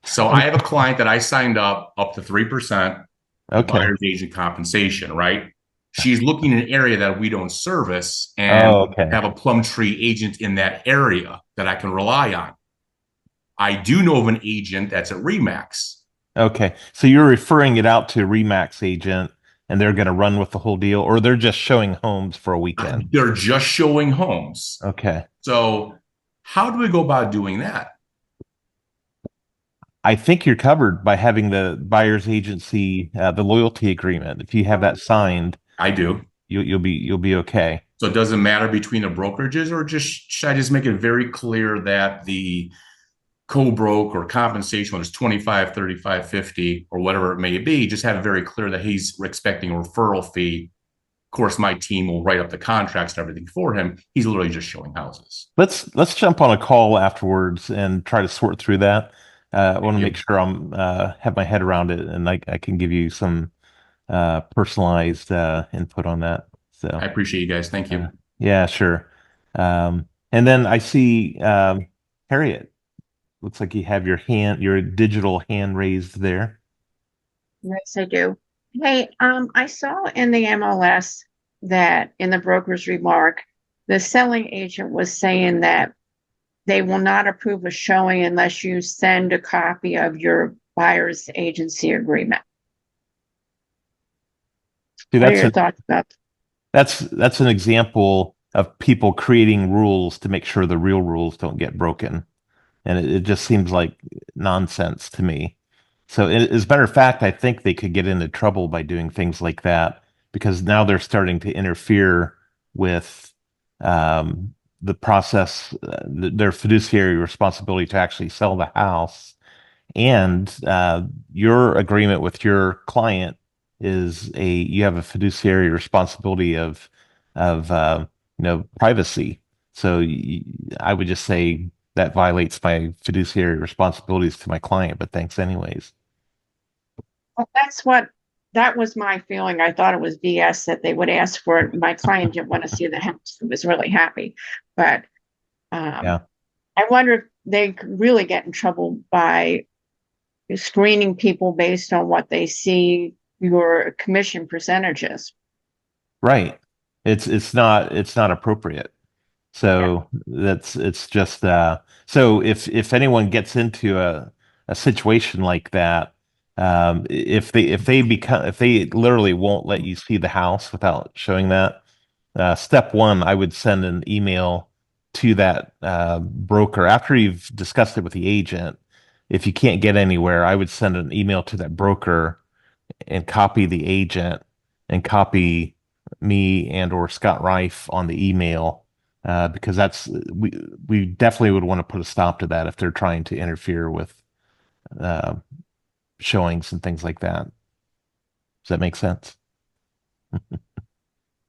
So I have a client that I signed up to 3% buyer's agent compensation, right? She's looking in an area that we don't service and have a Plum Tree agent in that area that I can rely on. I do know of an agent that's at Remax. Okay. So you're referring it out to a Remax agent and they're going to run with the whole deal, or they're just showing homes for a weekend? They're just showing homes. Okay. So how do we go about doing that? I think you're covered by having the buyer's agency, the loyalty agreement. If you have that signed, I do. You'll be okay. So it doesn't matter between the brokerages, or should I just make it very clear that the co-broke or compensation, whether it's 25, 35, 50, or whatever it may be, just have it very clear that he's expecting a referral fee. Of course, my team will write up the contracts and everything for him. He's literally just showing houses. Let's jump on a call afterwards and try to sort through that. I want to you. make sure I'm have my head around it, and I can give you some personalized input on that. So I appreciate you guys. Thank you. yeah, sure. And then I see Harriet. Looks like you have your digital hand raised there. Yes, I do. Hey, I saw in the MLS that in the broker's remark, the selling agent was saying that they will not approve a showing unless you send a copy of your buyer's agency agreement. See, What are your thoughts about that? that's an example of people creating rules to make sure the real rules don't get broken. And it just seems like nonsense to me. So as a matter of fact, I think they could get into trouble by doing things like that, because now they're starting to interfere with the process, their fiduciary responsibility to actually sell the house. And your agreement with your client is you have a fiduciary responsibility of privacy. So I would just say that violates my fiduciary responsibilities to my client, but thanks anyways. Well, that was my feeling. I thought it was BS that they would ask for it. My client didn't want to see the house. He was really happy. But Yeah. I wonder if they could really get in trouble by screening people based on what they see your commission percentages. Right. It's not appropriate. So it's just so if anyone gets into a situation like that, if they literally won't let you see the house without showing that, step one, I would send an email to that broker after you've discussed it with the agent. If you can't get anywhere, I would send an email to that broker and copy the agent and copy me and or Scott Reif on the email, because we definitely would want to put a stop to that if they're trying to interfere with showings and things like that. Does that make sense?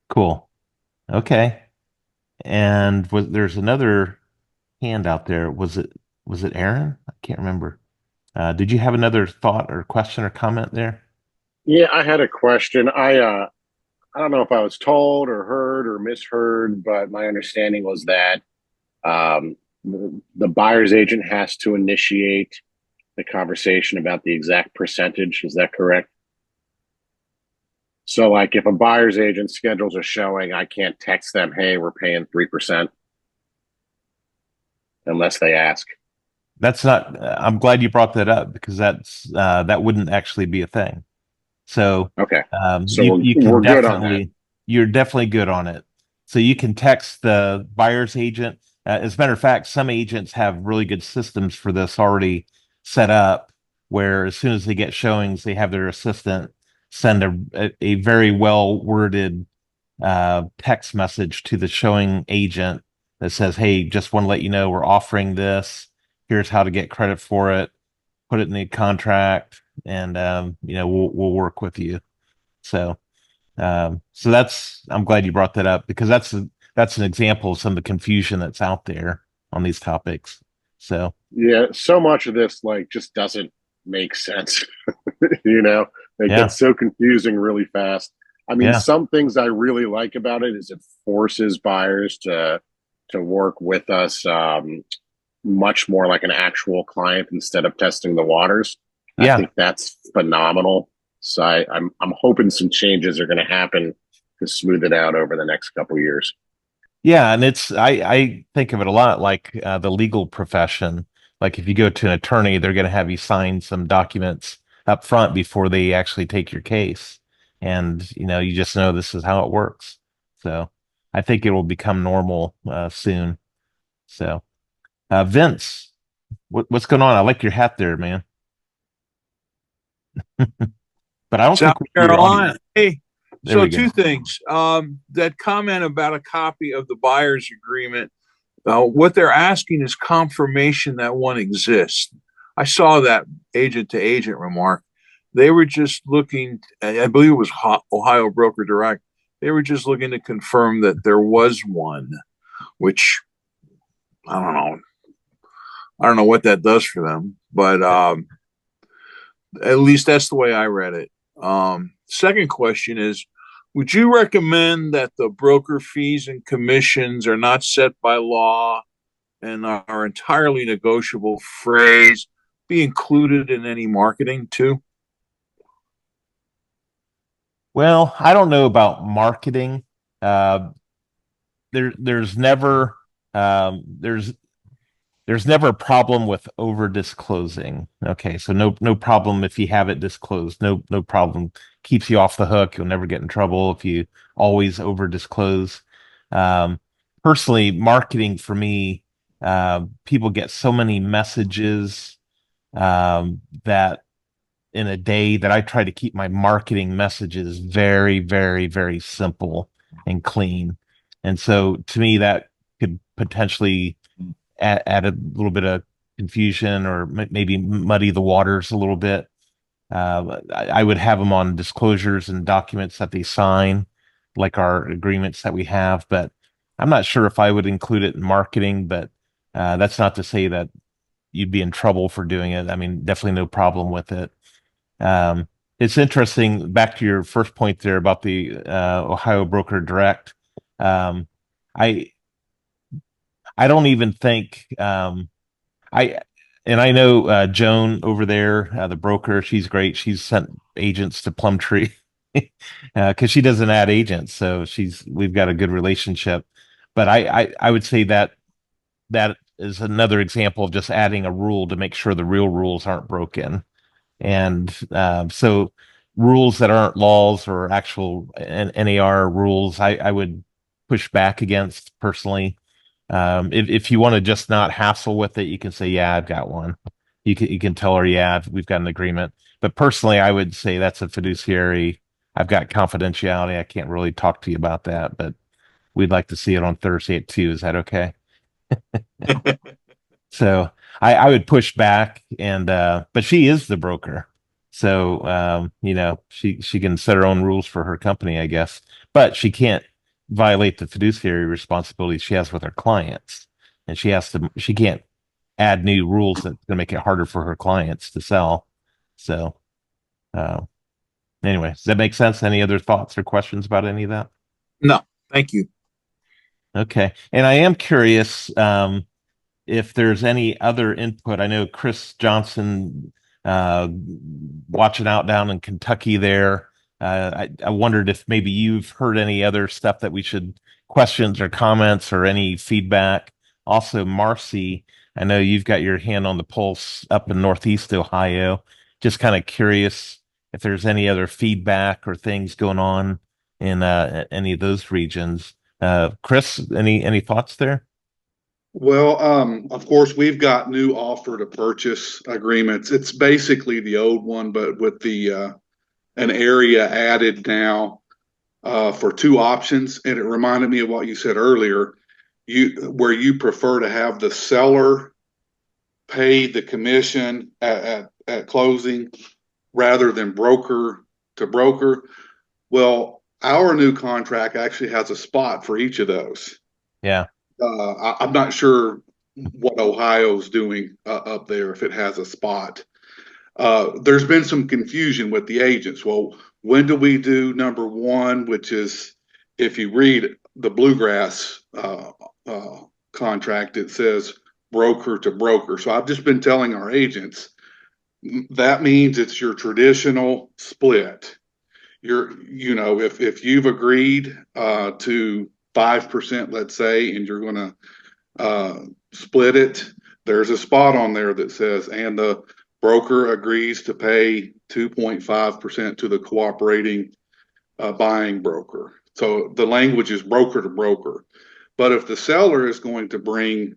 Cool. Okay. And there's another hand out there. Was it Aaron? I can't remember. Did you have another thought or question or comment there? Yeah, I had a question. I don't know if I was told or heard or misheard, but my understanding was that the buyer's agent has to initiate the conversation about the exact percentage. Is that correct? So, like, if a buyer's agent schedules a showing, I can't text them, "Hey, we're paying 3%," unless they ask. That's not. I'm glad you brought that up, because that wouldn't actually be a thing. So Okay, so you can we're good on that. you're definitely good on it. So you can text the buyer's agent. As a matter of fact, some agents have really good systems for this already set up, where as soon as they get showings, they have their assistant send a very well worded text message to the showing agent that says, "Hey, just want to let you know we're offering this. Here's how to get credit for it. Put it in the contract, and we'll work with you." So I'm glad you brought that up, because that's an example of some of the confusion that's out there on these topics. So Yeah, so much of this just doesn't make sense. It yeah, gets so confusing really fast. I mean, yeah, some things I really like about it is it forces buyers to work with us much more like an actual client instead of testing the waters. I yeah. think that's phenomenal. So I'm hoping some changes are going to happen to smooth it out over the next couple of years. Yeah, and I think of it a lot like the legal profession. Like if you go to an attorney, they're going to have you sign some documents up front before they actually take your case, and you just know this is how it works. So I think it will become normal soon. So Vince, what's going on? I like your hat there, man. But I don't South think we hear your audio. Carolina. Hey, There we two go. things. That comment about a copy of the buyer's agreement, what they're asking is confirmation that one exists. I saw that agent to agent remark. They were just looking, I believe it was Ohio Broker Direct. They were just looking to confirm that there was one, which I don't know. I don't know what that does for them, but at least that's the way I read it. Second question is, would you recommend that the broker fees and commissions are not set by law and are entirely negotiable phrase be included in any marketing too? Well, I don't know about marketing. Uh, there's never um, there's there's never a problem with over disclosing. Okay, so no problem if you have it disclosed. No problem. Keeps you off the hook. You'll never get in trouble if you always over disclose. Um, Personally, marketing for me, people get so many messages that in a day that I try to keep my marketing messages very, very, very simple and clean. And so to me, that could potentially add a little bit of confusion or maybe muddy the waters a little bit. I would have them on disclosures and documents that they sign, like our agreements that we have. But I'm not sure if I would include it in marketing. But that's not to say that you'd be in trouble for doing it. I mean, definitely no problem with it. Um, it's interesting. Back to your first point there about the Ohio Broker Direct. Um, I I don't even think I and I know Joan over there, the broker. She's great. She's sent agents to Plum Tree because she doesn't add agents, so we've got a good relationship. But I would say that that is another example of just adding a rule to make sure the real rules aren't broken. And so rules that aren't laws or actual NAR rules, I would push back against personally. If you want to just not hassle with it, you can say, yeah, I've got one. You can tell her, yeah, we've got an agreement. But personally, I would say that's a fiduciary. I've got confidentiality. I can't really talk to you about that, but we'd like to see it on Thursday at 2. Is that okay? So I would push back and but she is the broker. So she can set her own rules for her company, I guess. But she can't violate the fiduciary responsibilities she has with her clients. And she can't add new rules that's gonna make it harder for her clients to sell. So uh anyway, does that make sense? Any other thoughts or questions about any of that? No, thank you. Okay. And I am curious, if there's any other input. I know Chris Johnson uh, watching out down in Kentucky there. I wondered if maybe you've heard any other stuff that we should questions or comments or any feedback. Also, Marcy, I know you've got your hand on the pulse up in Northeast Ohio. Just kind of curious if there's any other feedback or things going on in any of those regions. Chris, any thoughts there? Well, of course, we've got new offer to purchase agreements. It's basically the old one, but with the an area added now for 2 options. And it reminded me of what you said earlier, where you prefer to have the seller pay the commission at closing rather than broker to broker. Well, our new contract actually has a spot for each of those. Yeah. I'm not sure what Ohio's doing up there, if it has a spot. There's been some confusion with the agents. Well, when do we do number 1, which is, if you read the Bluegrass contract, it says broker to broker. So I've just been telling our agents that means it's your traditional split. If you've agreed to 5%, let's say, and you're going to split it, there's a spot on there that says, and the broker agrees to pay 2.5% to the cooperating buying broker. So the language is broker to broker. But if the seller is going to bring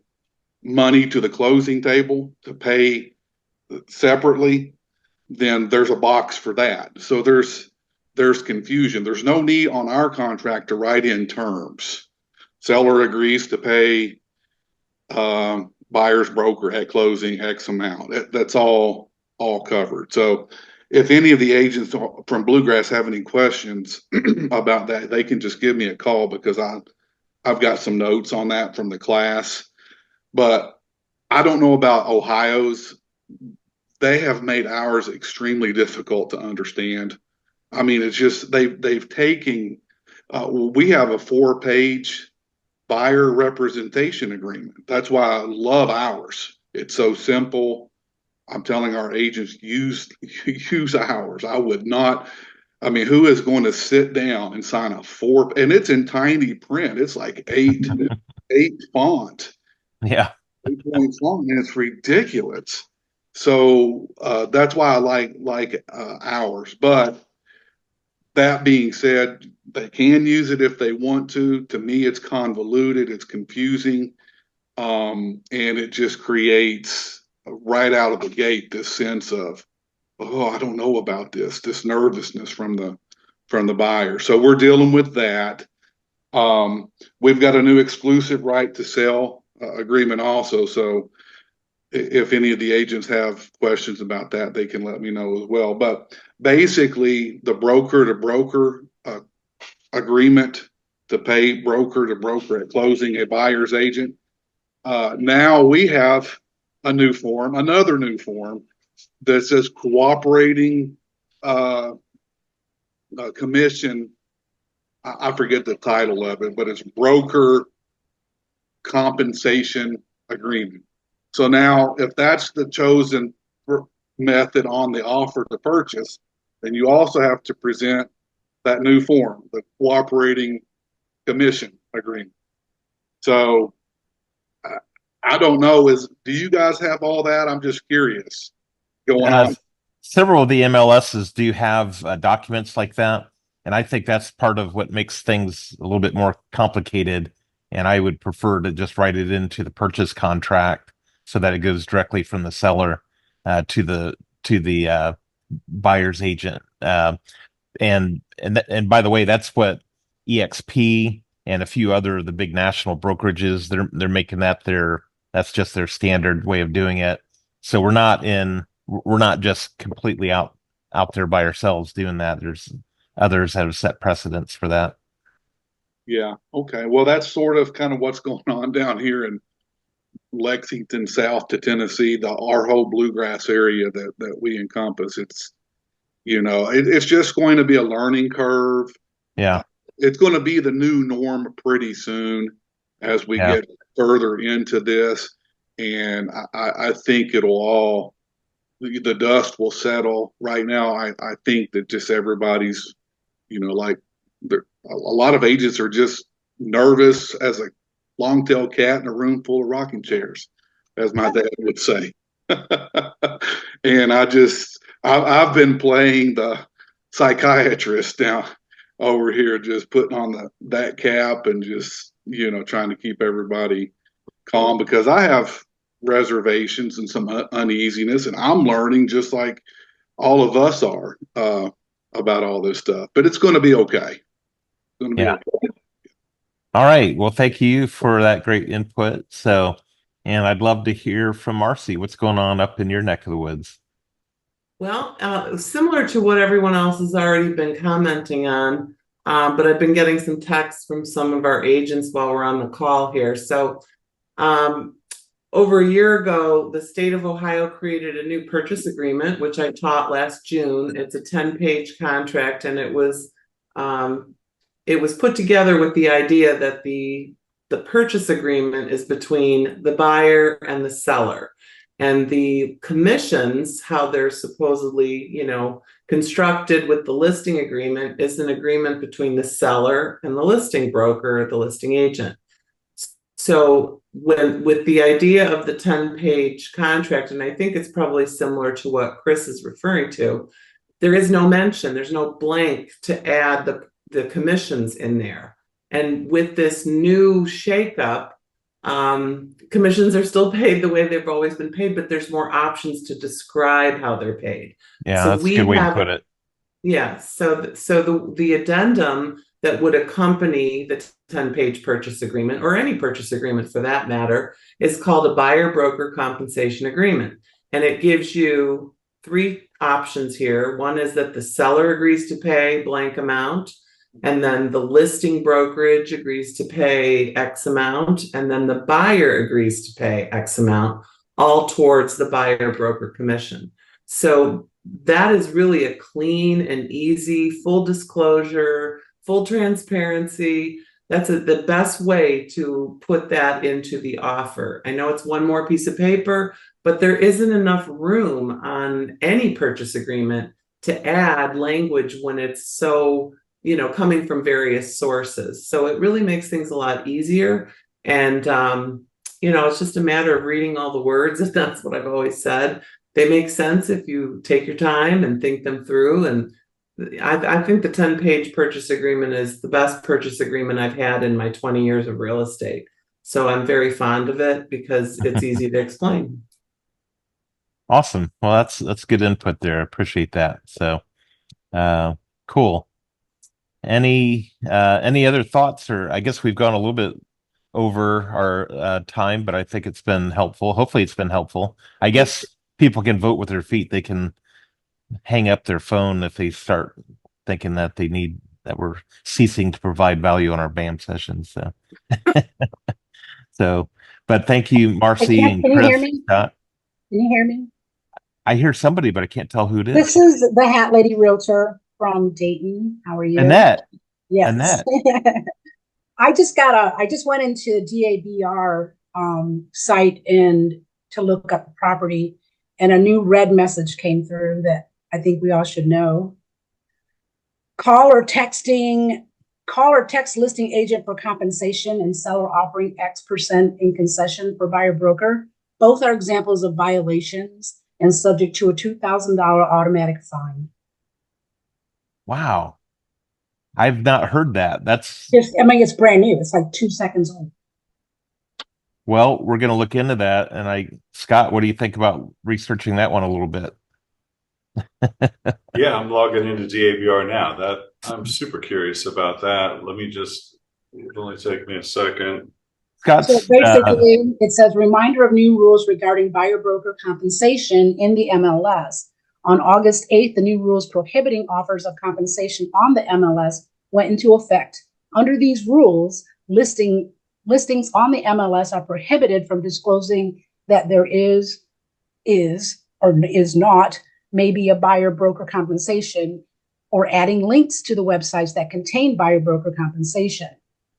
money to the closing table to pay separately, then there's a box for that. So there's there's confusion. There's no need on our contract to write in terms. Seller agrees to pay buyer's broker at closing X amount. That's all covered. So if any of the agents from Bluegrass have any questions about that, they can just give me a call, because I've got some notes on that from the class. But I don't know about Ohio's. They have made ours extremely difficult to understand. I mean, it's just they've taken. We have a 4-page buyer representation agreement. That's why I love ours. It's so simple. I'm telling our agents, use ours. I would not. I mean, who is going to sit down and sign a 4? And it's in tiny print. It's like 8 font. Yeah. 8-point font, and it's ridiculous. So that's why I like ours. But that being said, they can use it if they want to. To me, it's convoluted, it's confusing, and it just creates right out of the gate this sense of, oh, I don't know about this nervousness from the buyer. So we're dealing with that. We've got a new exclusive right to sell agreement also. So if any of the agents have questions about that, they can let me know as well. But basically, the broker to broker agreement to pay broker to broker at closing a buyer's agent. Now we have another new form that says cooperating commission. I forget the title of it, but it's broker compensation agreement. So now, if that's the chosen method on the offer to purchase, then you also have to present that new form, the cooperating commission agreement. So I don't know. Do you guys have all that? I'm just curious going on. Several of the MLSs do have documents like that. And I think that's part of what makes things a little bit more complicated. And I would prefer to just write it into the purchase contract so that it goes directly from the seller to the buyer's agent. And by the way, that's what EXP and a few other of the big national brokerages, they're making that's just their standard way of doing it. So we're not just completely out there by ourselves doing that. There's others that have set precedents for that. Yeah. Okay. Well, that's sort of kind of what's going on down here in Lexington, south to Tennessee, our whole bluegrass area that we encompass. It's, it's just going to be a learning curve. Yeah. It's going to be the new norm pretty soon as we get further into this. And I think the dust will settle. Right now, I think that just everybody's, like a lot of agents are just nervous as a long-tailed cat in a room full of rocking chairs, as my dad would say. And I've been playing the psychiatrist now over here, just putting on that cap and just, trying to keep everybody calm, because I have reservations and some uneasiness, and I'm learning just like all of us are about all this stuff. But it's going to be okay. It's going to be okay. All right. Well, thank you for that great input. And I'd love to hear from Marcy. What's going on up in your neck of the woods? Well, similar to what everyone else has already been commenting on, but I've been getting some texts from some of our agents while we're on the call here. So over a year ago, the state of Ohio created a new purchase agreement, which I taught last June. It's a 10-page contract, and it was put together with the idea that the purchase agreement is between the buyer and the seller, and the commissions, how they're supposedly, constructed with the listing agreement, is an agreement between the seller and the listing broker or the listing agent. So with the idea of the 10-page contract, and I think it's probably similar to what Chris is referring to, there is no mention, there's no blank to add the commissions in there. And with this new shakeup, commissions are still paid the way they've always been paid, but there's more options to describe how they're paid. Yeah, so that's a good way to put it. Yeah, so the addendum that would accompany the 10-page purchase agreement, or any purchase agreement for that matter, is called a buyer broker compensation agreement. And it gives you three options here. One is that the seller agrees to pay blank amount, and then the listing brokerage agrees to pay X amount, and then the buyer agrees to pay X amount, all towards the buyer broker commission. So that is really a clean and easy, full disclosure, full transparency. That's the best way to put that into the offer. I know it's one more piece of paper, but there isn't enough room on any purchase agreement to add language when it's so, coming from various sources. So it really makes things a lot easier. And, it's just a matter of reading all the words. And that's what I've always said. They make sense if you take your time and think them through. And I think the 10-page purchase agreement is the best purchase agreement I've had in my 20 years of real estate. So I'm very fond of it because it's easy to explain. Awesome. Well, that's good input there. I appreciate that. So, cool. Any other thoughts? Or I guess we've gone a little bit over our time, but I think it's been helpful. Hopefully it's been helpful. I guess people can vote with their feet. They can hang up their phone if they start thinking that we're ceasing to provide value on our BAM sessions. So, but thank you, Marcy and Can you Chris. hear me? Can you hear me? I hear somebody, but I can't tell who it is. This is the Hat Lady Realtor from Dayton. How are you? Annette. Yes. Annette. I just went into DABR site and to look up the property, and a new red message came through that I think we all should know. Call or text listing agent for compensation and seller offering X% in concession for buyer broker. Both are examples of violations and subject to a $2,000 automatic fine. Wow. I've not heard that. It's brand new. It's like 2 seconds old. Well, we're going to look into that. And Scott, what do you think about researching that one a little bit? Yeah, I'm logging into DAVR now. I'm super curious about that. It'll only take me a second. So basically, it says reminder of new rules regarding buyer broker compensation in the MLS. On August 8th, the new rules prohibiting offers of compensation on the MLS went into effect. Under these rules, listings on the MLS are prohibited from disclosing that there is or is not maybe a buyer broker compensation, or adding links to the websites that contain buyer broker compensation.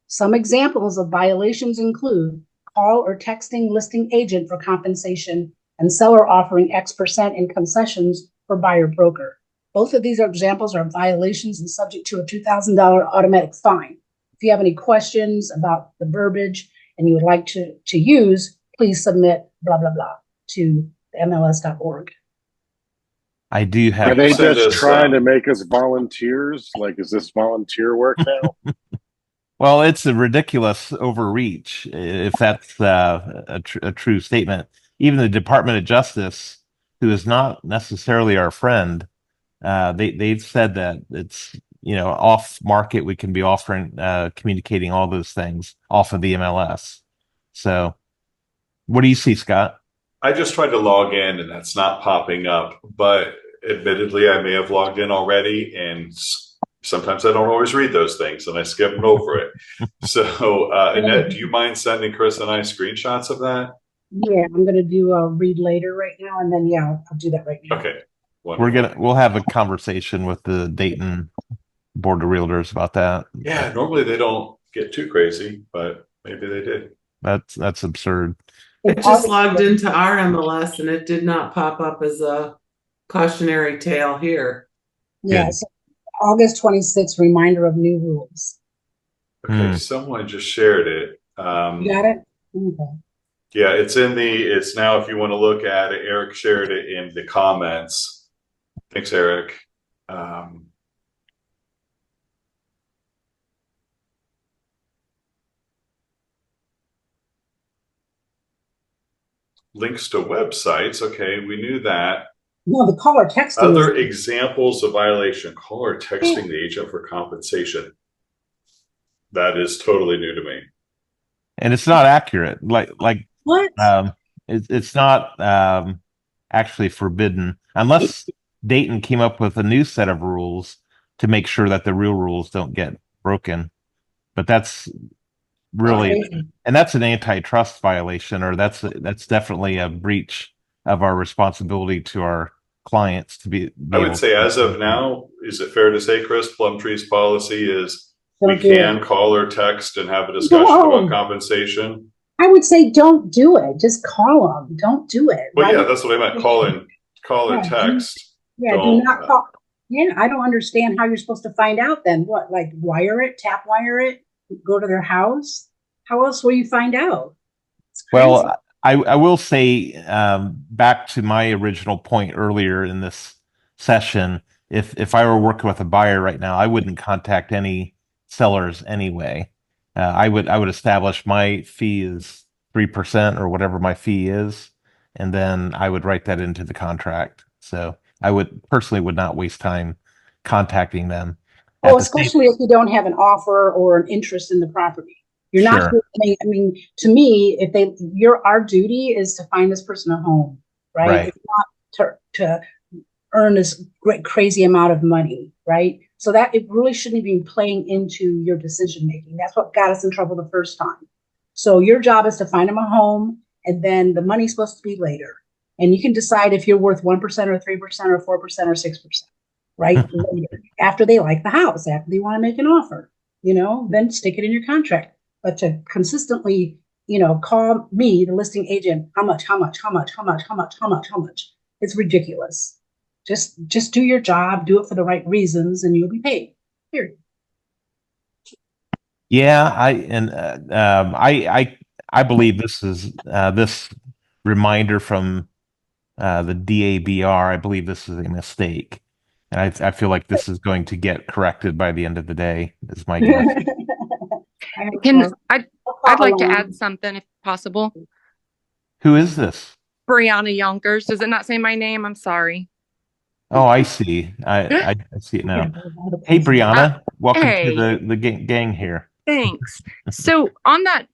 Some examples of violations include call or texting listing agent for compensation and seller offering X% in concessions for buyer broker. Both of these examples are violations and subject to a $2,000 automatic fine. If you have any questions about the verbiage and you would like to use, please submit blah, blah, blah to MLS.org. I do have. Are they just trying to make us volunteers? Like, is this volunteer work now? Well, it's a ridiculous overreach if that's a true statement. Even the Department of Justice, who is not necessarily our friend, they've said that it's off market. We can be offering communicating all those things off of the MLS. So, what do you see, Scott? I just tried to log in and that's not popping up, but admittedly, I may have logged in already, and sometimes I don't always read those things and I skip over it. So, Annette, do you mind sending Chris and I screenshots of that? Yeah, I'm going to do a read later right now, and then I'll do that right now. Okay. We'll have a conversation with the Dayton Board of Realtors about that. Yeah, normally they don't get too crazy, but maybe they did. That's absurd. I just logged into our MLS and it did not pop up as a cautionary tale here. Yes. Yeah, August 26th, reminder of new rules. Okay, someone just shared it. You got it? Okay. Yeah, it's now, if you want to look at it, Eric shared it in the comments. Thanks, Eric. Links to websites. Okay, we knew that. No, the call or texting. Other examples of violation: call or texting the agent for compensation. That is totally new to me. And it's not accurate. Like What? it's not actually forbidden unless Dayton came up with a new set of rules to make sure that the real rules don't get broken. But that's really, and that's an antitrust violation, or that's definitely a breach of our responsibility to our clients to be I would say, as of now, is it fair to say, Chris, Plum Tree's policy is we can call or text and have a discussion about compensation? I would say don't do it. Just call them. Don't do it. Well, yeah, that's what I meant. Call or text. Do not call. Yeah, I don't understand how you're supposed to find out then. What, like wire it, tap wire it, go to their house? How else will you find out? Well, I will say, back to my original point earlier in this session, if I were working with a buyer right now, I wouldn't contact any sellers anyway. I would establish my fee is 3% or whatever my fee is, and then I would write that into the contract. So I would not waste time contacting them. Oh, especially if you don't have an offer or an interest in the property. You're not. I mean, to me, our duty is to find this person a home, right? It's not to earn this great crazy amount of money, right? So that it really shouldn't be playing into your decision making. That's what got us in trouble the first time. So your job is to find them a home, and then the money's supposed to be later. And you can decide if you're worth 1% or 3% or 4% or 6%, right? Later, after they like the house, after they want to make an offer, then stick it in your contract. But to consistently, call me, the listing agent, how much? It's ridiculous. Just do your job, do it for the right reasons, and you'll be paid. Period. Yeah, I believe this is this reminder from the DABR. I believe this is a mistake, and I feel like this is going to get corrected by the end of the day. Is my guess. I'd like to add something if possible. Who is this? Brianna Yonkers. Does it not say my name? I'm sorry. Oh, I see. I see it now. Hey, Brianna, welcome to the gang here. Thanks. So on that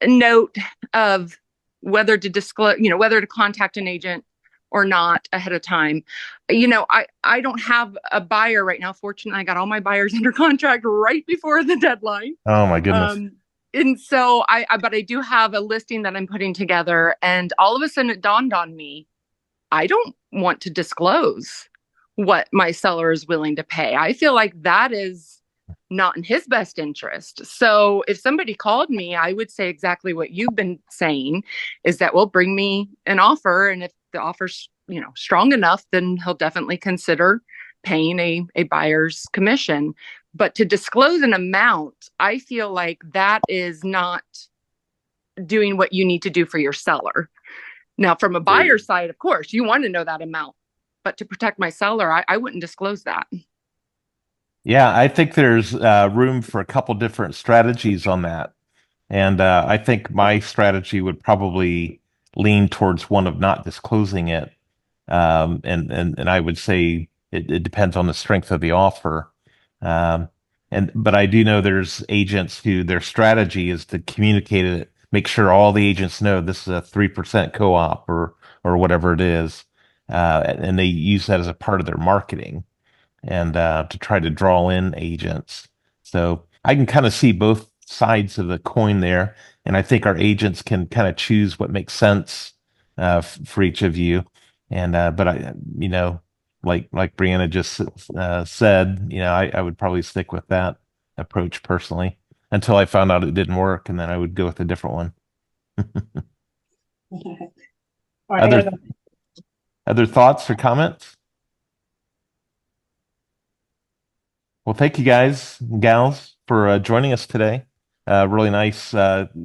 note of whether to disclose, whether to contact an agent or not ahead of time, I don't have a buyer right now. Fortunately, I got all my buyers under contract right before the deadline. Oh my goodness. And so but I do have a listing that I'm putting together, and all of a sudden it dawned on me, I don't want to disclose what my seller is willing to pay. I feel like that is not in his best interest. So if somebody called me, I would say exactly what you've been saying, is that, well, bring me an offer. And if the offer's, strong enough, then he'll definitely consider paying a buyer's commission. But to disclose an amount, I feel like that is not doing what you need to do for your seller. Now, from a buyer side, of course, you want to know that amount, but to protect my seller, I wouldn't disclose that. Yeah, I think there's room for a couple different strategies on that. And I think my strategy would probably lean towards one of not disclosing it. And I would say it depends on the strength of the offer. But I do know there's agents who their strategy is to communicate it, make sure all the agents know this is a 3% co-op or whatever it is. And they use that as a part of their marketing and to try to draw in agents. So I can kind of see both sides of the coin there. And I think our agents can kind of choose what makes sense for each of you. And but I, like Brianna just said, I would probably stick with that approach personally until I found out it didn't work, and then I would go with a different one. Other thoughts or comments? Well, thank you guys and gals for joining us today. Really nice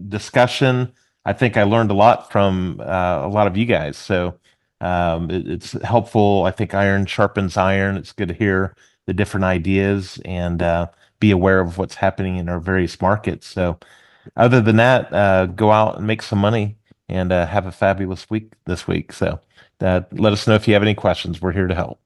discussion. I think I learned a lot from a lot of you guys. So it's helpful. I think iron sharpens iron. It's good to hear the different ideas and be aware of what's happening in our various markets. So other than that, go out and make some money and have a fabulous week this week. So let us know if you have any questions. We're here to help.